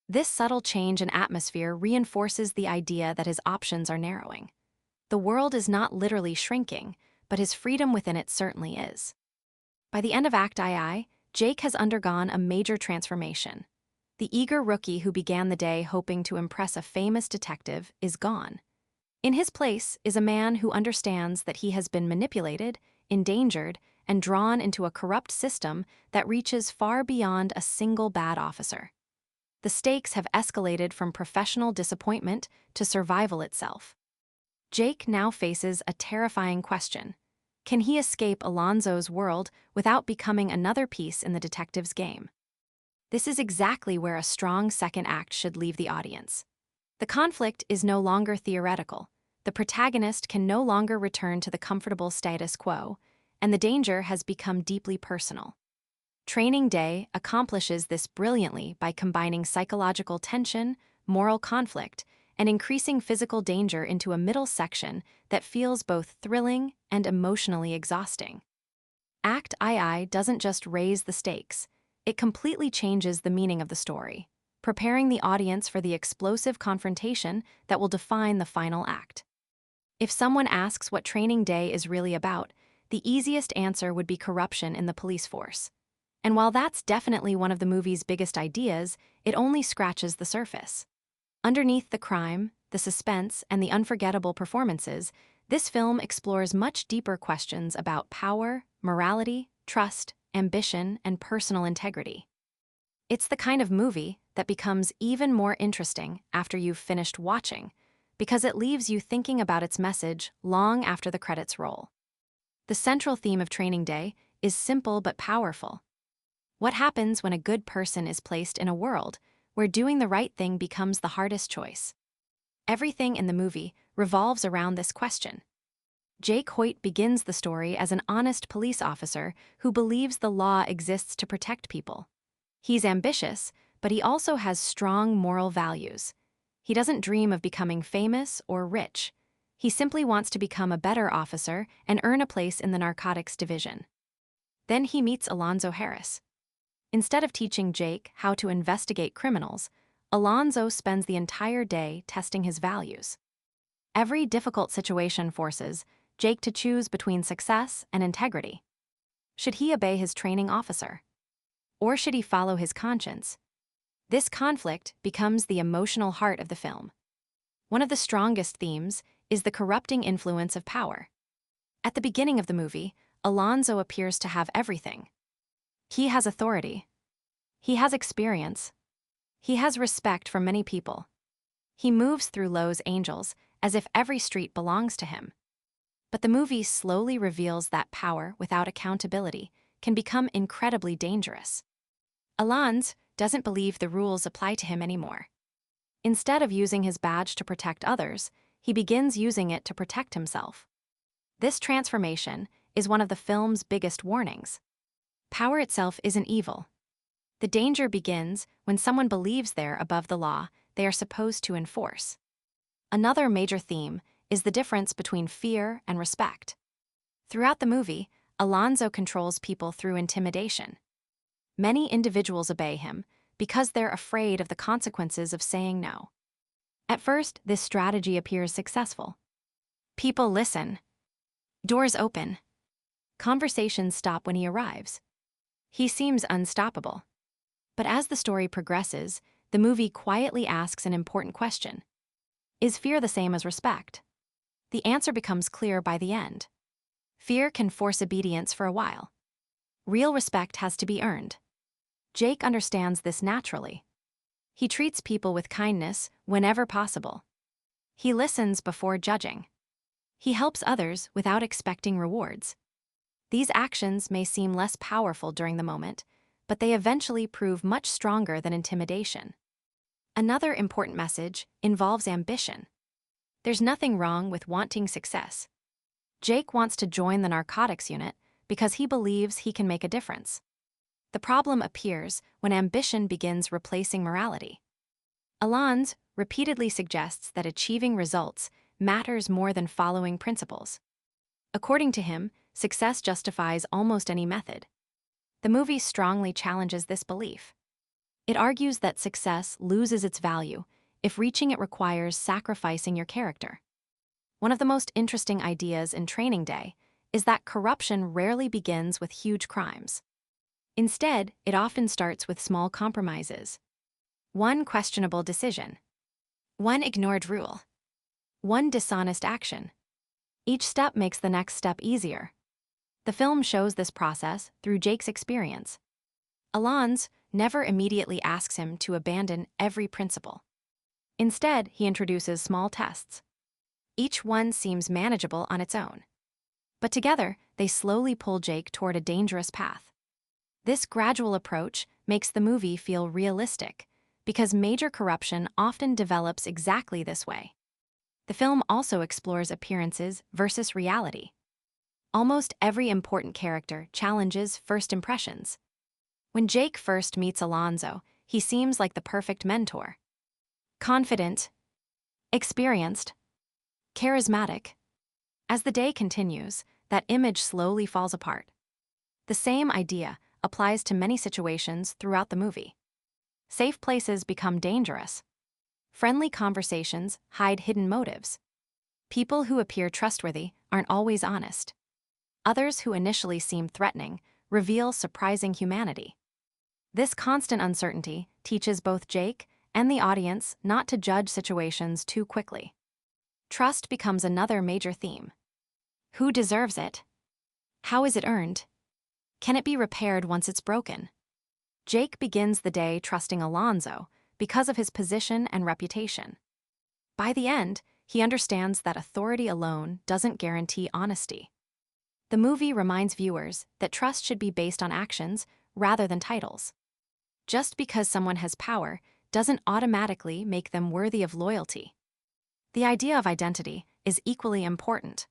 This subtle change in atmosphere reinforces the idea that his options are narrowing. The world is not literally shrinking, but his freedom within it certainly is. By the end of Act II, Jake has undergone a major transformation. The eager rookie who began the day hoping to impress a famous detective is gone. In his place is a man who understands that he has been manipulated, endangered, and drawn into a corrupt system that reaches far beyond a single bad officer. The stakes have escalated from professional disappointment to survival itself. Jake now faces a terrifying question. Can he escape Alonzo's world without becoming another piece in the detective's game? This is exactly where a strong second act should leave the audience. The conflict is no longer theoretical. The protagonist can no longer return to the comfortable status quo, and the danger has become deeply personal. Training Day accomplishes this brilliantly by combining psychological tension, moral conflict, and increasing physical danger into a middle section that feels both thrilling and emotionally exhausting. Act II doesn't just raise the stakes, it completely changes the meaning of the story, preparing the audience for the explosive confrontation that will define the final act. If someone asks what Training Day is really about, the easiest answer would be corruption in the police force. And while that's definitely one of the movie's biggest ideas, it only scratches the surface. Underneath the crime, the suspense, and the unforgettable performances, this film explores much deeper questions about power, morality, trust, ambition, and personal integrity. It's the kind of movie that becomes even more interesting after you've finished watching, because it leaves you thinking about its message long after the credits roll. The central theme of Training Day is simple but powerful. What happens when a good person is placed in a world where doing the right thing becomes the hardest choice? Everything in the movie revolves around this question. Jake Hoyt begins the story as an honest police officer who believes the law exists to protect people. He's ambitious, but he also has strong moral values. He doesn't dream of becoming famous or rich. He simply wants to become a better officer and earn a place in the narcotics division. Then he meets Alonzo Harris. Instead of teaching Jake how to investigate criminals, Alonzo spends the entire day testing his values. Every difficult situation forces Jake to choose between success and integrity. Should he obey his training officer? Or should he follow his conscience? This conflict becomes the emotional heart of the film. One of the strongest themes is the corrupting influence of power. At the beginning of the movie, Alonzo appears to have everything. He has authority. He has experience. He has respect from many people. He moves through Los Angeles as if every street belongs to him. But the movie slowly reveals that power without accountability can become incredibly dangerous. Alonzo doesn't believe the rules apply to him anymore. Instead of using his badge to protect others, he begins using it to protect himself. This transformation is one of the film's biggest warnings. Power itself isn't evil. The danger begins when someone believes they're above the law they are supposed to enforce. Another major theme is the difference between fear and respect. Throughout the movie, Alonzo controls people through intimidation. Many individuals obey him because they're afraid of the consequences of saying no. At first, this strategy appears successful. People listen. Doors open. Conversations stop when he arrives. He seems unstoppable. But as the story progresses, the movie quietly asks an important question. Is fear the same as respect? The answer becomes clear by the end. Fear can force obedience for a while. Real respect has to be earned. Jake understands this naturally. He treats people with kindness whenever possible. He listens before judging. He helps others without expecting rewards. These actions may seem less powerful during the moment, but they eventually prove much stronger than intimidation. Another important message involves ambition. There's nothing wrong with wanting success. Jake wants to join the narcotics unit because he believes he can make a difference. The problem appears when ambition begins replacing morality. Alonzo repeatedly suggests that achieving results matters more than following principles. According to him, success justifies almost any method. The movie strongly challenges this belief. It argues that success loses its value if reaching it requires sacrificing your character. One of the most interesting ideas in Training Day is that corruption rarely begins with huge crimes. Instead, it often starts with small compromises. One questionable decision. One ignored rule. One dishonest action. Each step makes the next step easier. The film shows this process through Jake's experience. Alonzo never immediately asks him to abandon every principle. Instead, he introduces small tests. Each one seems manageable on its own. But together, they slowly pull Jake toward a dangerous path. This gradual approach makes the movie feel realistic, because major corruption often develops exactly this way. The film also explores appearances versus reality. Almost every important character challenges first impressions. When Jake first meets Alonzo, he seems like the perfect mentor. Confident, experienced, charismatic. As the day continues, that image slowly falls apart. The same idea applies to many situations throughout the movie. Safe places become dangerous. Friendly conversations hide hidden motives. People who appear trustworthy aren't always honest. Others who initially seem threatening reveal surprising humanity. This constant uncertainty teaches both Jake and the audience not to judge situations too quickly. Trust becomes another major theme. Who deserves it? How is it earned? Can it be repaired once it's broken? Jake begins the day trusting Alonzo because of his position and reputation. By the end, he understands that authority alone doesn't guarantee honesty. The movie reminds viewers that trust should be based on actions rather than titles. Just because someone has power doesn't automatically make them worthy of loyalty. The idea of identity is equally important.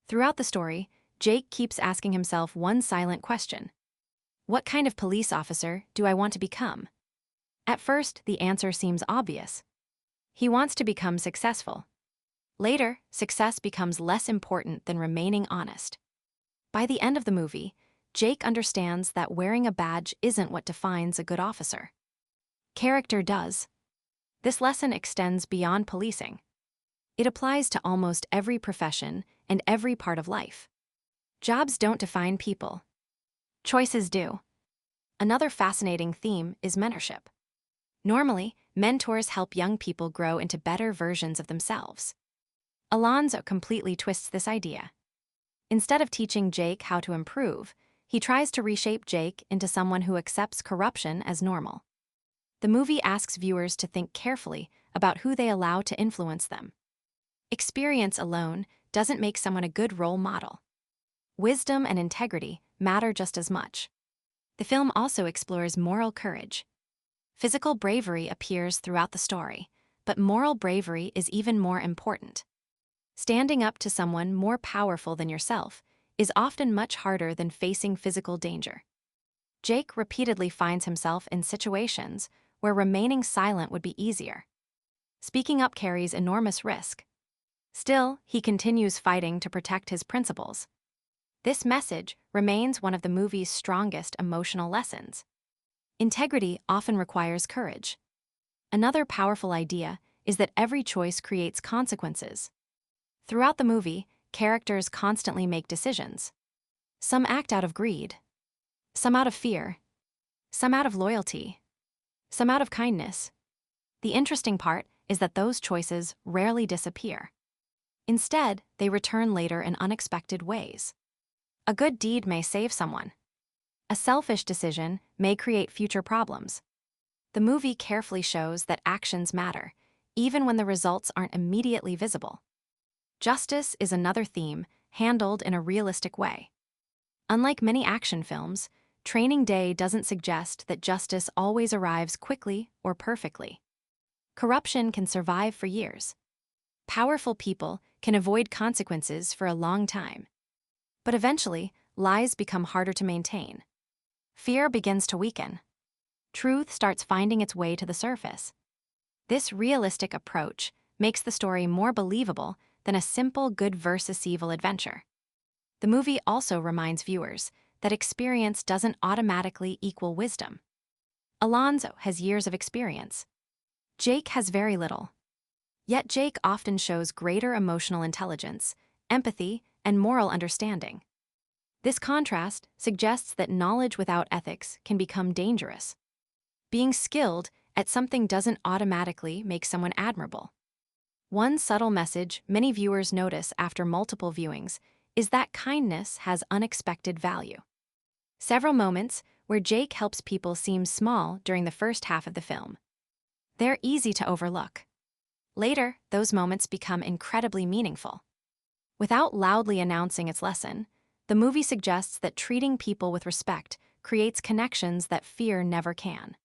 Throughout the story, Jake keeps asking himself one silent question. What kind of police officer do I want to become? At first, the answer seems obvious. He wants to become successful. Later, success becomes less important than remaining honest. By the end of the movie, Jake understands that wearing a badge isn't what defines a good officer. Character does. This lesson extends beyond policing. It applies to almost every profession and every part of life. Jobs don't define people. Choices do. Another fascinating theme is mentorship. Normally, mentors help young people grow into better versions of themselves. Alonzo completely twists this idea. Instead of teaching Jake how to improve, he tries to reshape Jake into someone who accepts corruption as normal. The movie asks viewers to think carefully about who they allow to influence them. Experience alone doesn't make someone a good role model. Wisdom and integrity matter just as much. The film also explores moral courage. Physical bravery appears throughout the story, but moral bravery is even more important. Standing up to someone more powerful than yourself is often much harder than facing physical danger. Jake repeatedly finds himself in situations where remaining silent would be easier. Speaking up carries enormous risk. Still, he continues fighting to protect his principles. This message remains one of the movie's strongest emotional lessons. Integrity often requires courage. Another powerful idea is that every choice creates consequences. Throughout the movie, characters constantly make decisions. Some act out of greed, some out of fear, some out of loyalty, some out of kindness. The interesting part is that those choices rarely disappear. Instead, they return later in unexpected ways. A good deed may save someone. A selfish decision may create future problems. The movie carefully shows that actions matter, even when the results aren't immediately visible. Justice is another theme, handled in a realistic way. Unlike many action films, Training Day doesn't suggest that justice always arrives quickly or perfectly. Corruption can survive for years. Powerful people can avoid consequences for a long time. But eventually, lies become harder to maintain. Fear begins to weaken. Truth starts finding its way to the surface. This realistic approach makes the story more believable than a simple good versus evil adventure. The movie also reminds viewers that experience doesn't automatically equal wisdom. Alonzo has years of experience. Jake has very little. Yet Jake often shows greater emotional intelligence, empathy, and moral understanding. This contrast suggests that knowledge without ethics can become dangerous. Being skilled at something doesn't automatically make someone admirable. One subtle message many viewers notice after multiple viewings is that kindness has unexpected value. Several moments where Jake helps people seem small during the first half of the film. They're easy to overlook. Later, those moments become incredibly meaningful. Without loudly announcing its lesson, the movie suggests that treating people with respect creates connections that fear never can.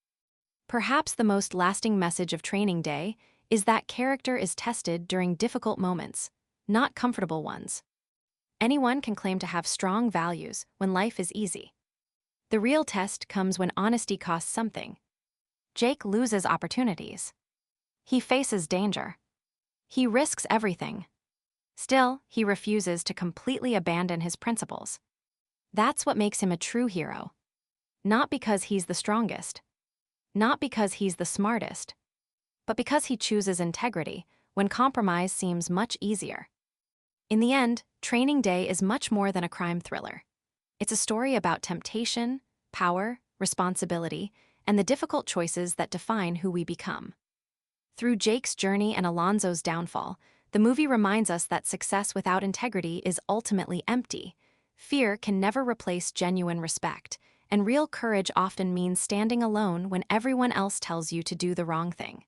Perhaps the most lasting message of Training Day is that character is tested during difficult moments, not comfortable ones. Anyone can claim to have strong values when life is easy. The real test comes when honesty costs something. Jake loses opportunities. He faces danger. He risks everything. Still, he refuses to completely abandon his principles. That's what makes him a true hero. Not because he's the strongest, not because he's the smartest, but because he chooses integrity when compromise seems much easier. In the end, Training Day is much more than a crime thriller. It's a story about temptation, power, responsibility, and the difficult choices that define who we become. Through Jake's journey and Alonzo's downfall, the movie reminds us that success without integrity is ultimately empty. Fear can never replace genuine respect, and real courage often means standing alone when everyone else tells you to do the wrong thing.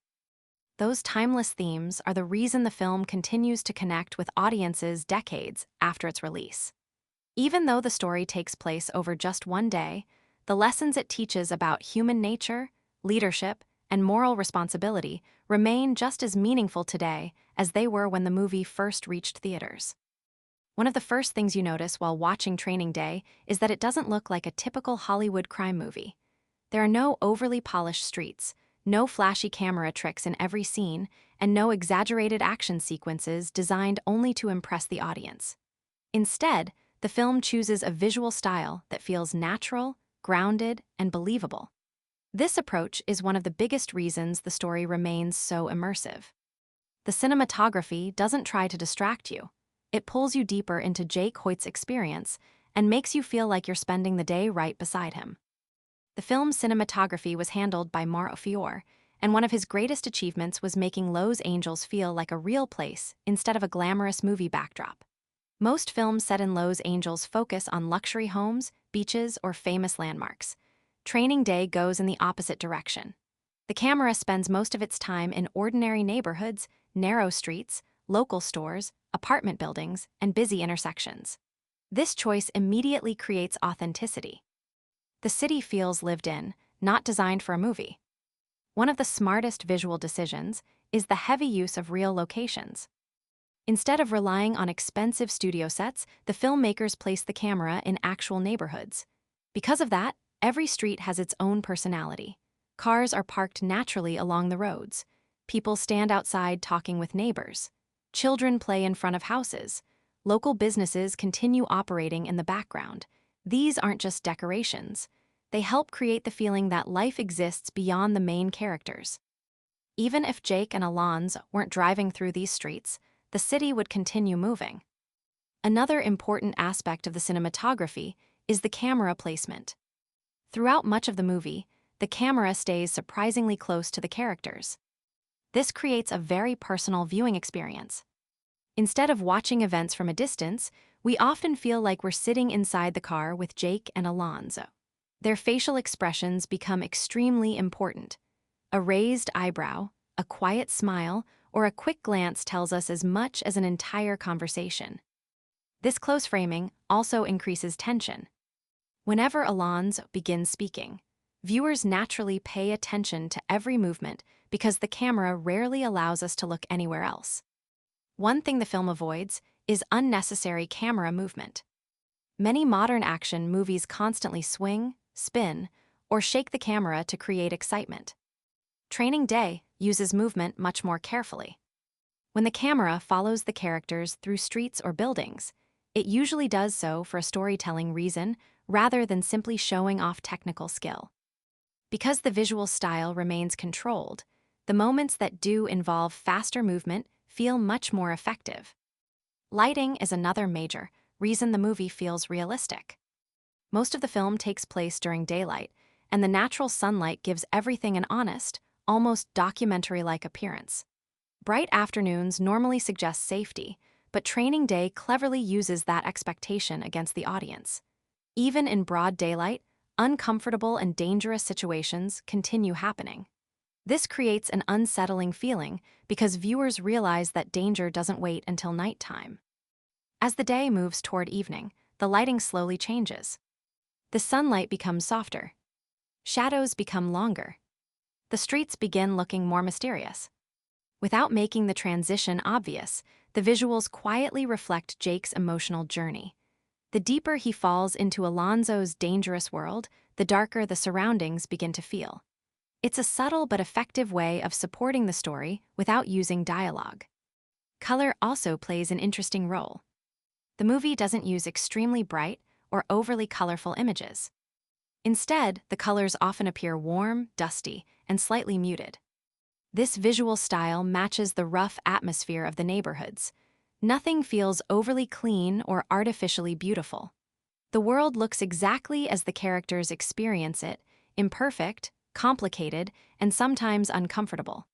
Those timeless themes are the reason the film continues to connect with audiences decades after its release. Even though the story takes place over just one day, the lessons it teaches about human nature, leadership, and moral responsibility remain just as meaningful today as they were when the movie first reached theaters. One of the first things you notice while watching Training Day is that it doesn't look like a typical Hollywood crime movie. There are no overly polished streets, no flashy camera tricks in every scene, and no exaggerated action sequences designed only to impress the audience. Instead, the film chooses a visual style that feels natural, grounded, and believable. This approach is one of the biggest reasons the story remains so immersive. The cinematography doesn't try to distract you. It pulls you deeper into Jake Hoyt's experience and makes you feel like you're spending the day right beside him. The film's cinematography was handled by Mauro Fiore, and one of his greatest achievements was making Los Angeles feel like a real place instead of a glamorous movie backdrop. Most films set in Los Angeles focus on luxury homes, beaches, or famous landmarks. Training Day goes in the opposite direction. The camera spends most of its time in ordinary neighborhoods, narrow streets, local stores, apartment buildings, and busy intersections. This choice immediately creates authenticity. The city feels lived in, not designed for a movie. One of the smartest visual decisions is the heavy use of real locations. Instead of relying on expensive studio sets, the filmmakers place the camera in actual neighborhoods. Because of that, every street has its own personality. Cars are parked naturally along the roads. People stand outside talking with neighbors. Children play in front of houses. Local businesses continue operating in the background. These aren't just decorations. They help create the feeling that life exists beyond the main characters. Even if Jake and Alonzo weren't driving through these streets, the city would continue moving. Another important aspect of the cinematography is the camera placement. Throughout much of the movie, the camera stays surprisingly close to the characters. This creates a very personal viewing experience. Instead of watching events from a distance, we often feel like we're sitting inside the car with Jake and Alonzo. Their facial expressions become extremely important. A raised eyebrow, a quiet smile, or a quick glance tells us as much as an entire conversation. This close framing also increases tension. Whenever Alonzo begins speaking, viewers naturally pay attention to every movement because the camera rarely allows us to look anywhere else. One thing the film avoids is unnecessary camera movement. Many modern action movies constantly swing, spin, or shake the camera to create excitement. Training Day uses movement much more carefully. When the camera follows the characters through streets or buildings, it usually does so for a storytelling reason rather than simply showing off technical skill. Because the visual style remains controlled, the moments that do involve faster movement feel much more effective. Lighting is another major reason the movie feels realistic. Most of the film takes place during daylight, and the natural sunlight gives everything an honest, almost documentary-like appearance. Bright afternoons normally suggest safety, but Training Day cleverly uses that expectation against the audience. Even in broad daylight, uncomfortable and dangerous situations continue happening. This creates an unsettling feeling because viewers realize that danger doesn't wait until nighttime. As the day moves toward evening, the lighting slowly changes. The sunlight becomes softer. Shadows become longer. The streets begin looking more mysterious. Without making the transition obvious, the visuals quietly reflect Jake's emotional journey. The deeper he falls into Alonzo's dangerous world, the darker the surroundings begin to feel. It's a subtle but effective way of supporting the story without using dialogue. Color also plays an interesting role. The movie doesn't use extremely bright or overly colorful images. Instead, the colors often appear warm, dusty, and slightly muted. This visual style matches the rough atmosphere of the neighborhoods. Nothing feels overly clean or artificially beautiful. The world looks exactly as the characters experience it, imperfect, complicated, and sometimes uncomfortable.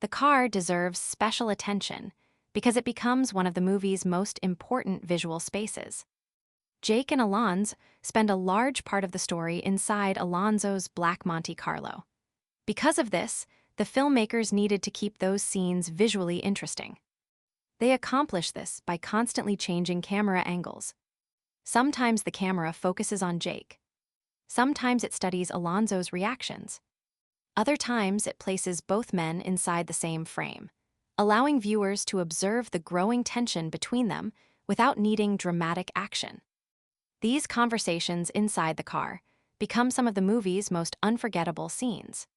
The car deserves special attention because it becomes one of the movie's most important visual spaces. Jake and Alonzo spend a large part of the story inside Alonzo's Black Monte Carlo. Because of this, the filmmakers needed to keep those scenes visually interesting. They accomplish this by constantly changing camera angles. Sometimes the camera focuses on Jake. Sometimes it studies Alonzo's reactions. Other times it places both men inside the same frame, allowing viewers to observe the growing tension between them without needing dramatic action. These conversations inside the car become some of the movie's most unforgettable scenes.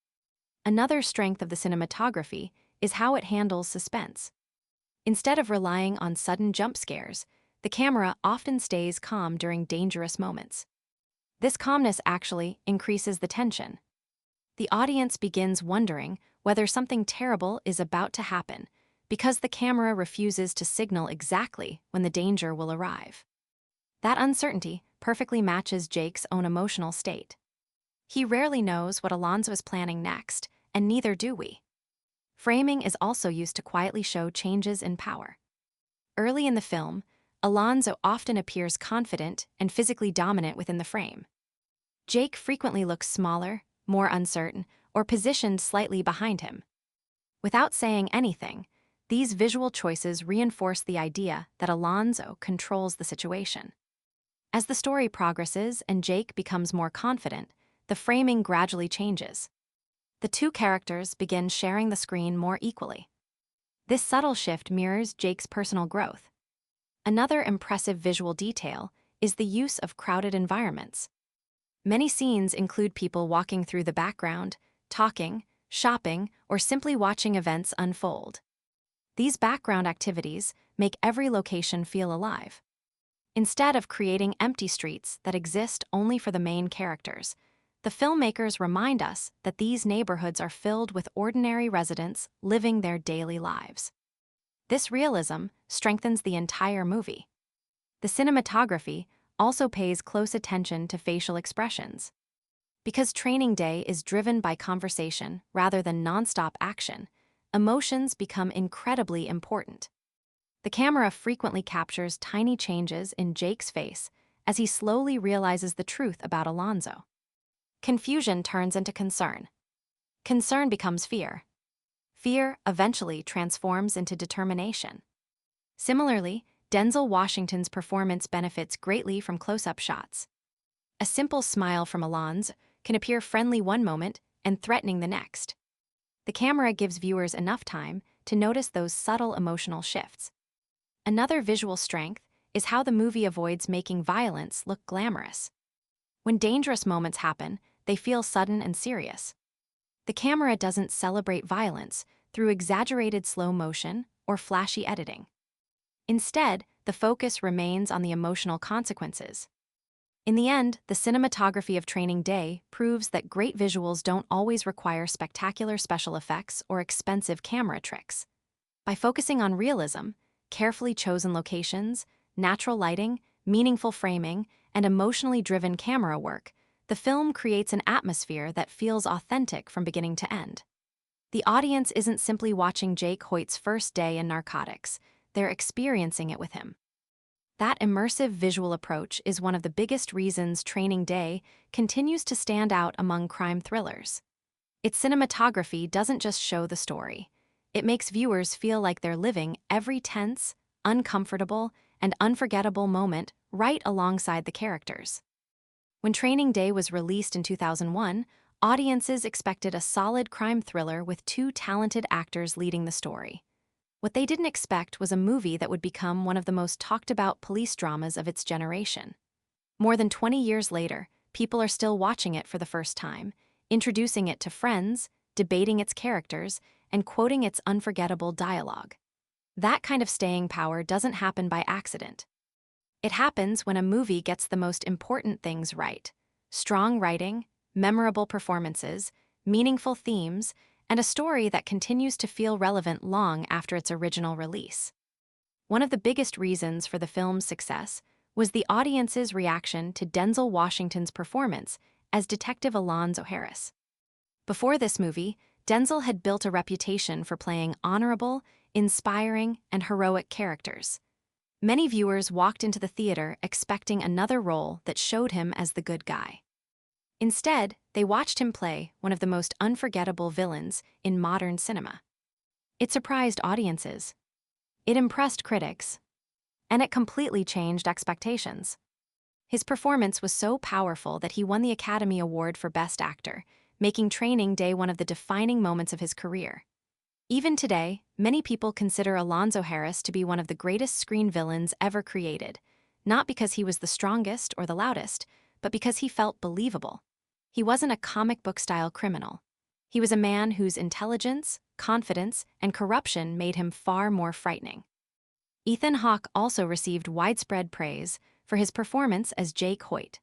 Another strength of the cinematography is how it handles suspense. Instead of relying on sudden jump scares, the camera often stays calm during dangerous moments. This calmness actually increases the tension. The audience begins wondering whether something terrible is about to happen because the camera refuses to signal exactly when the danger will arrive. That uncertainty perfectly matches Jake's own emotional state. He rarely knows what Alonzo is planning next, and neither do we. Framing is also used to quietly show changes in power. Early in the film, Alonzo often appears confident and physically dominant within the frame. Jake frequently looks smaller, more uncertain, or positioned slightly behind him. Without saying anything, these visual choices reinforce the idea that Alonzo controls the situation. As the story progresses and Jake becomes more confident, the framing gradually changes. The two characters begin sharing the screen more equally. This subtle shift mirrors Jake's personal growth. Another impressive visual detail is the use of crowded environments. Many scenes include people walking through the background, talking, shopping, or simply watching events unfold. These background activities make every location feel alive. Instead of creating empty streets that exist only for the main characters, the filmmakers remind us that these neighborhoods are filled with ordinary residents living their daily lives. This realism strengthens the entire movie. The cinematography also pays close attention to facial expressions. Because Training Day is driven by conversation rather than nonstop action, emotions become incredibly important. The camera frequently captures tiny changes in Jake's face as he slowly realizes the truth about Alonzo. Confusion turns into concern. Concern becomes fear. Fear eventually transforms into determination. Similarly, Denzel Washington's performance benefits greatly from close-up shots. A simple smile from Alonzo can appear friendly one moment and threatening the next. The camera gives viewers enough time to notice those subtle emotional shifts. Another visual strength is how the movie avoids making violence look glamorous. When dangerous moments happen, they feel sudden and serious. The camera doesn't celebrate violence through exaggerated slow motion or flashy editing. Instead, the focus remains on the emotional consequences. In the end, the cinematography of Training Day proves that great visuals don't always require spectacular special effects or expensive camera tricks. By focusing on realism, carefully chosen locations, natural lighting, meaningful framing, and emotionally driven camera work, the film creates an atmosphere that feels authentic from beginning to end. The audience isn't simply watching Jake Hoyt's first day in narcotics, they're experiencing it with him. That immersive visual approach is one of the biggest reasons Training Day continues to stand out among crime thrillers. Its cinematography doesn't just show the story. It makes viewers feel like they're living every tense, uncomfortable, and unforgettable moment right alongside the characters. When Training Day was released in 2001, audiences expected a solid crime thriller with two talented actors leading the story. What they didn't expect was a movie that would become one of the most talked-about police dramas of its generation. More than 20 years later, people are still watching it for the first time, introducing it to friends, debating its characters, and quoting its unforgettable dialogue. That kind of staying power doesn't happen by accident. It happens when a movie gets the most important things right: strong writing, memorable performances, meaningful themes, and a story that continues to feel relevant long after its original release. One of the biggest reasons for the film's success was the audience's reaction to Denzel Washington's performance as Detective Alonzo Harris. Before this movie, Denzel had built a reputation for playing honorable, inspiring, and heroic characters. Many viewers walked into the theater expecting another role that showed him as the good guy. Instead, they watched him play one of the most unforgettable villains in modern cinema. It surprised audiences. It impressed critics. And it completely changed expectations. His performance was so powerful that he won the Academy Award for Best Actor, making Training Day one of the defining moments of his career. Even today, many people consider Alonzo Harris to be one of the greatest screen villains ever created, not because he was the strongest or the loudest, but because he felt believable. He wasn't a comic book-style criminal. He was a man whose intelligence, confidence, and corruption made him far more frightening. Ethan Hawke also received widespread praise for his performance as Jake Hoyt.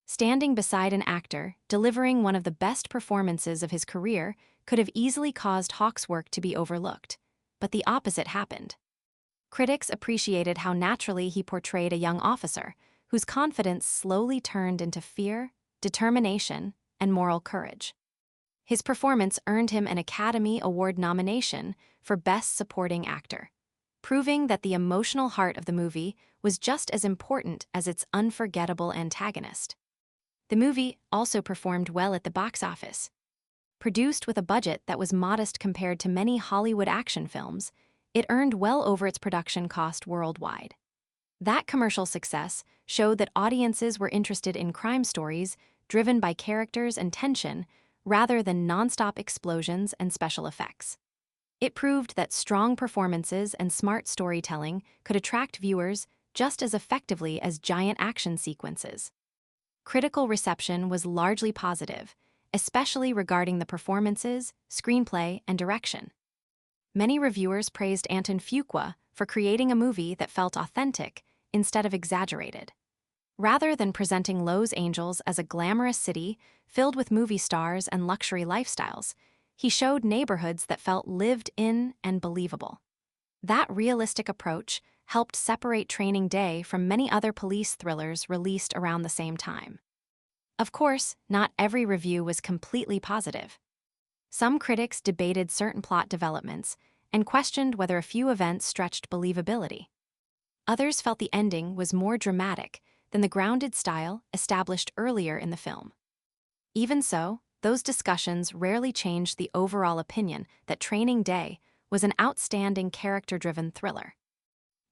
Standing beside an actor, delivering one of the best performances of his career could have easily caused Hawke's work to be overlooked, but the opposite happened. Critics appreciated how naturally he portrayed a young officer, whose confidence slowly turned into fear, determination, and moral courage. His performance earned him an Academy Award nomination for Best Supporting Actor, proving that the emotional heart of the movie was just as important as its unforgettable antagonist. The movie also performed well at the box office. Produced with a budget that was modest compared to many Hollywood action films, it earned well over its production cost worldwide. That commercial success showed that audiences were interested in crime stories driven by characters and tension rather than nonstop explosions and special effects. It proved that strong performances and smart storytelling could attract viewers just as effectively as giant action sequences. Critical reception was largely positive, especially regarding the performances, screenplay, and direction. Many reviewers praised Antoine Fuqua for creating a movie that felt authentic instead of exaggerated. Rather than presenting Los Angeles as a glamorous city filled with movie stars and luxury lifestyles, he showed neighborhoods that felt lived in and believable. That realistic approach helped separate Training Day from many other police thrillers released around the same time. Of course, not every review was completely positive. Some critics debated certain plot developments and questioned whether a few events stretched believability. Others felt the ending was more dramatic than the grounded style established earlier in the film. Even so, those discussions rarely changed the overall opinion that Training Day was an outstanding character-driven thriller.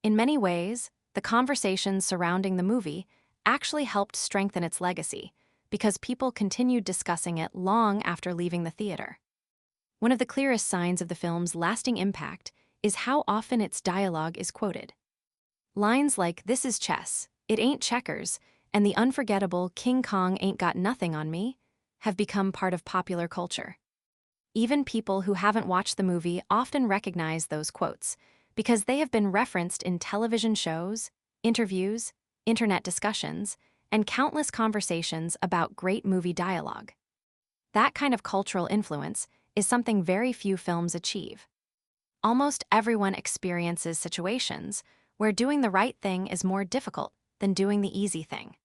In many ways, the conversations surrounding the movie actually helped strengthen its legacy because people continued discussing it long after leaving the theater. One of the clearest signs of the film's lasting impact is how often its dialogue is quoted. Lines like "This is chess, it ain't checkers," and the unforgettable "King Kong ain't got nothing on me" have become part of popular culture. Even people who haven't watched the movie often recognize those quotes because they have been referenced in television shows, interviews, internet discussions, and countless conversations about great movie dialogue. That kind of cultural influence is something very few films achieve. Almost everyone experiences situations where doing the right thing is more difficult than doing the easy thing.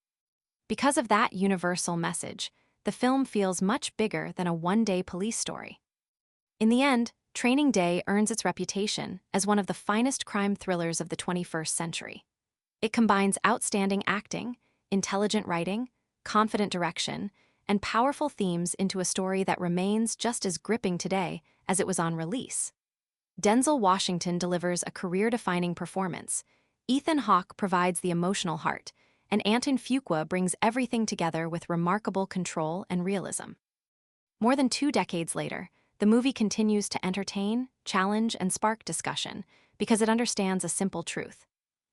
Because of that universal message, the film feels much bigger than a one-day police story. In the end, Training Day earns its reputation as one of the finest crime thrillers of the 21st century. It combines outstanding acting, intelligent writing, confident direction, and powerful themes into a story that remains just as gripping today as it was on release. Denzel Washington delivers a career-defining performance, Ethan Hawke provides the emotional heart, and Antoine Fuqua brings everything together with remarkable control and realism. More than 2 decades later, the movie continues to entertain, challenge, and spark discussion because it understands a simple truth.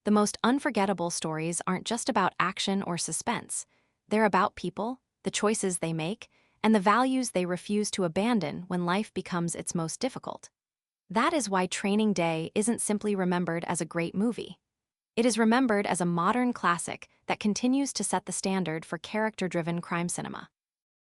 The most unforgettable stories aren't just about action or suspense. They're about people, the choices they make, and the values they refuse to abandon when life becomes its most difficult. That is why Training Day isn't simply remembered as a great movie. It is remembered as a modern classic that continues to set the standard for character-driven crime cinema.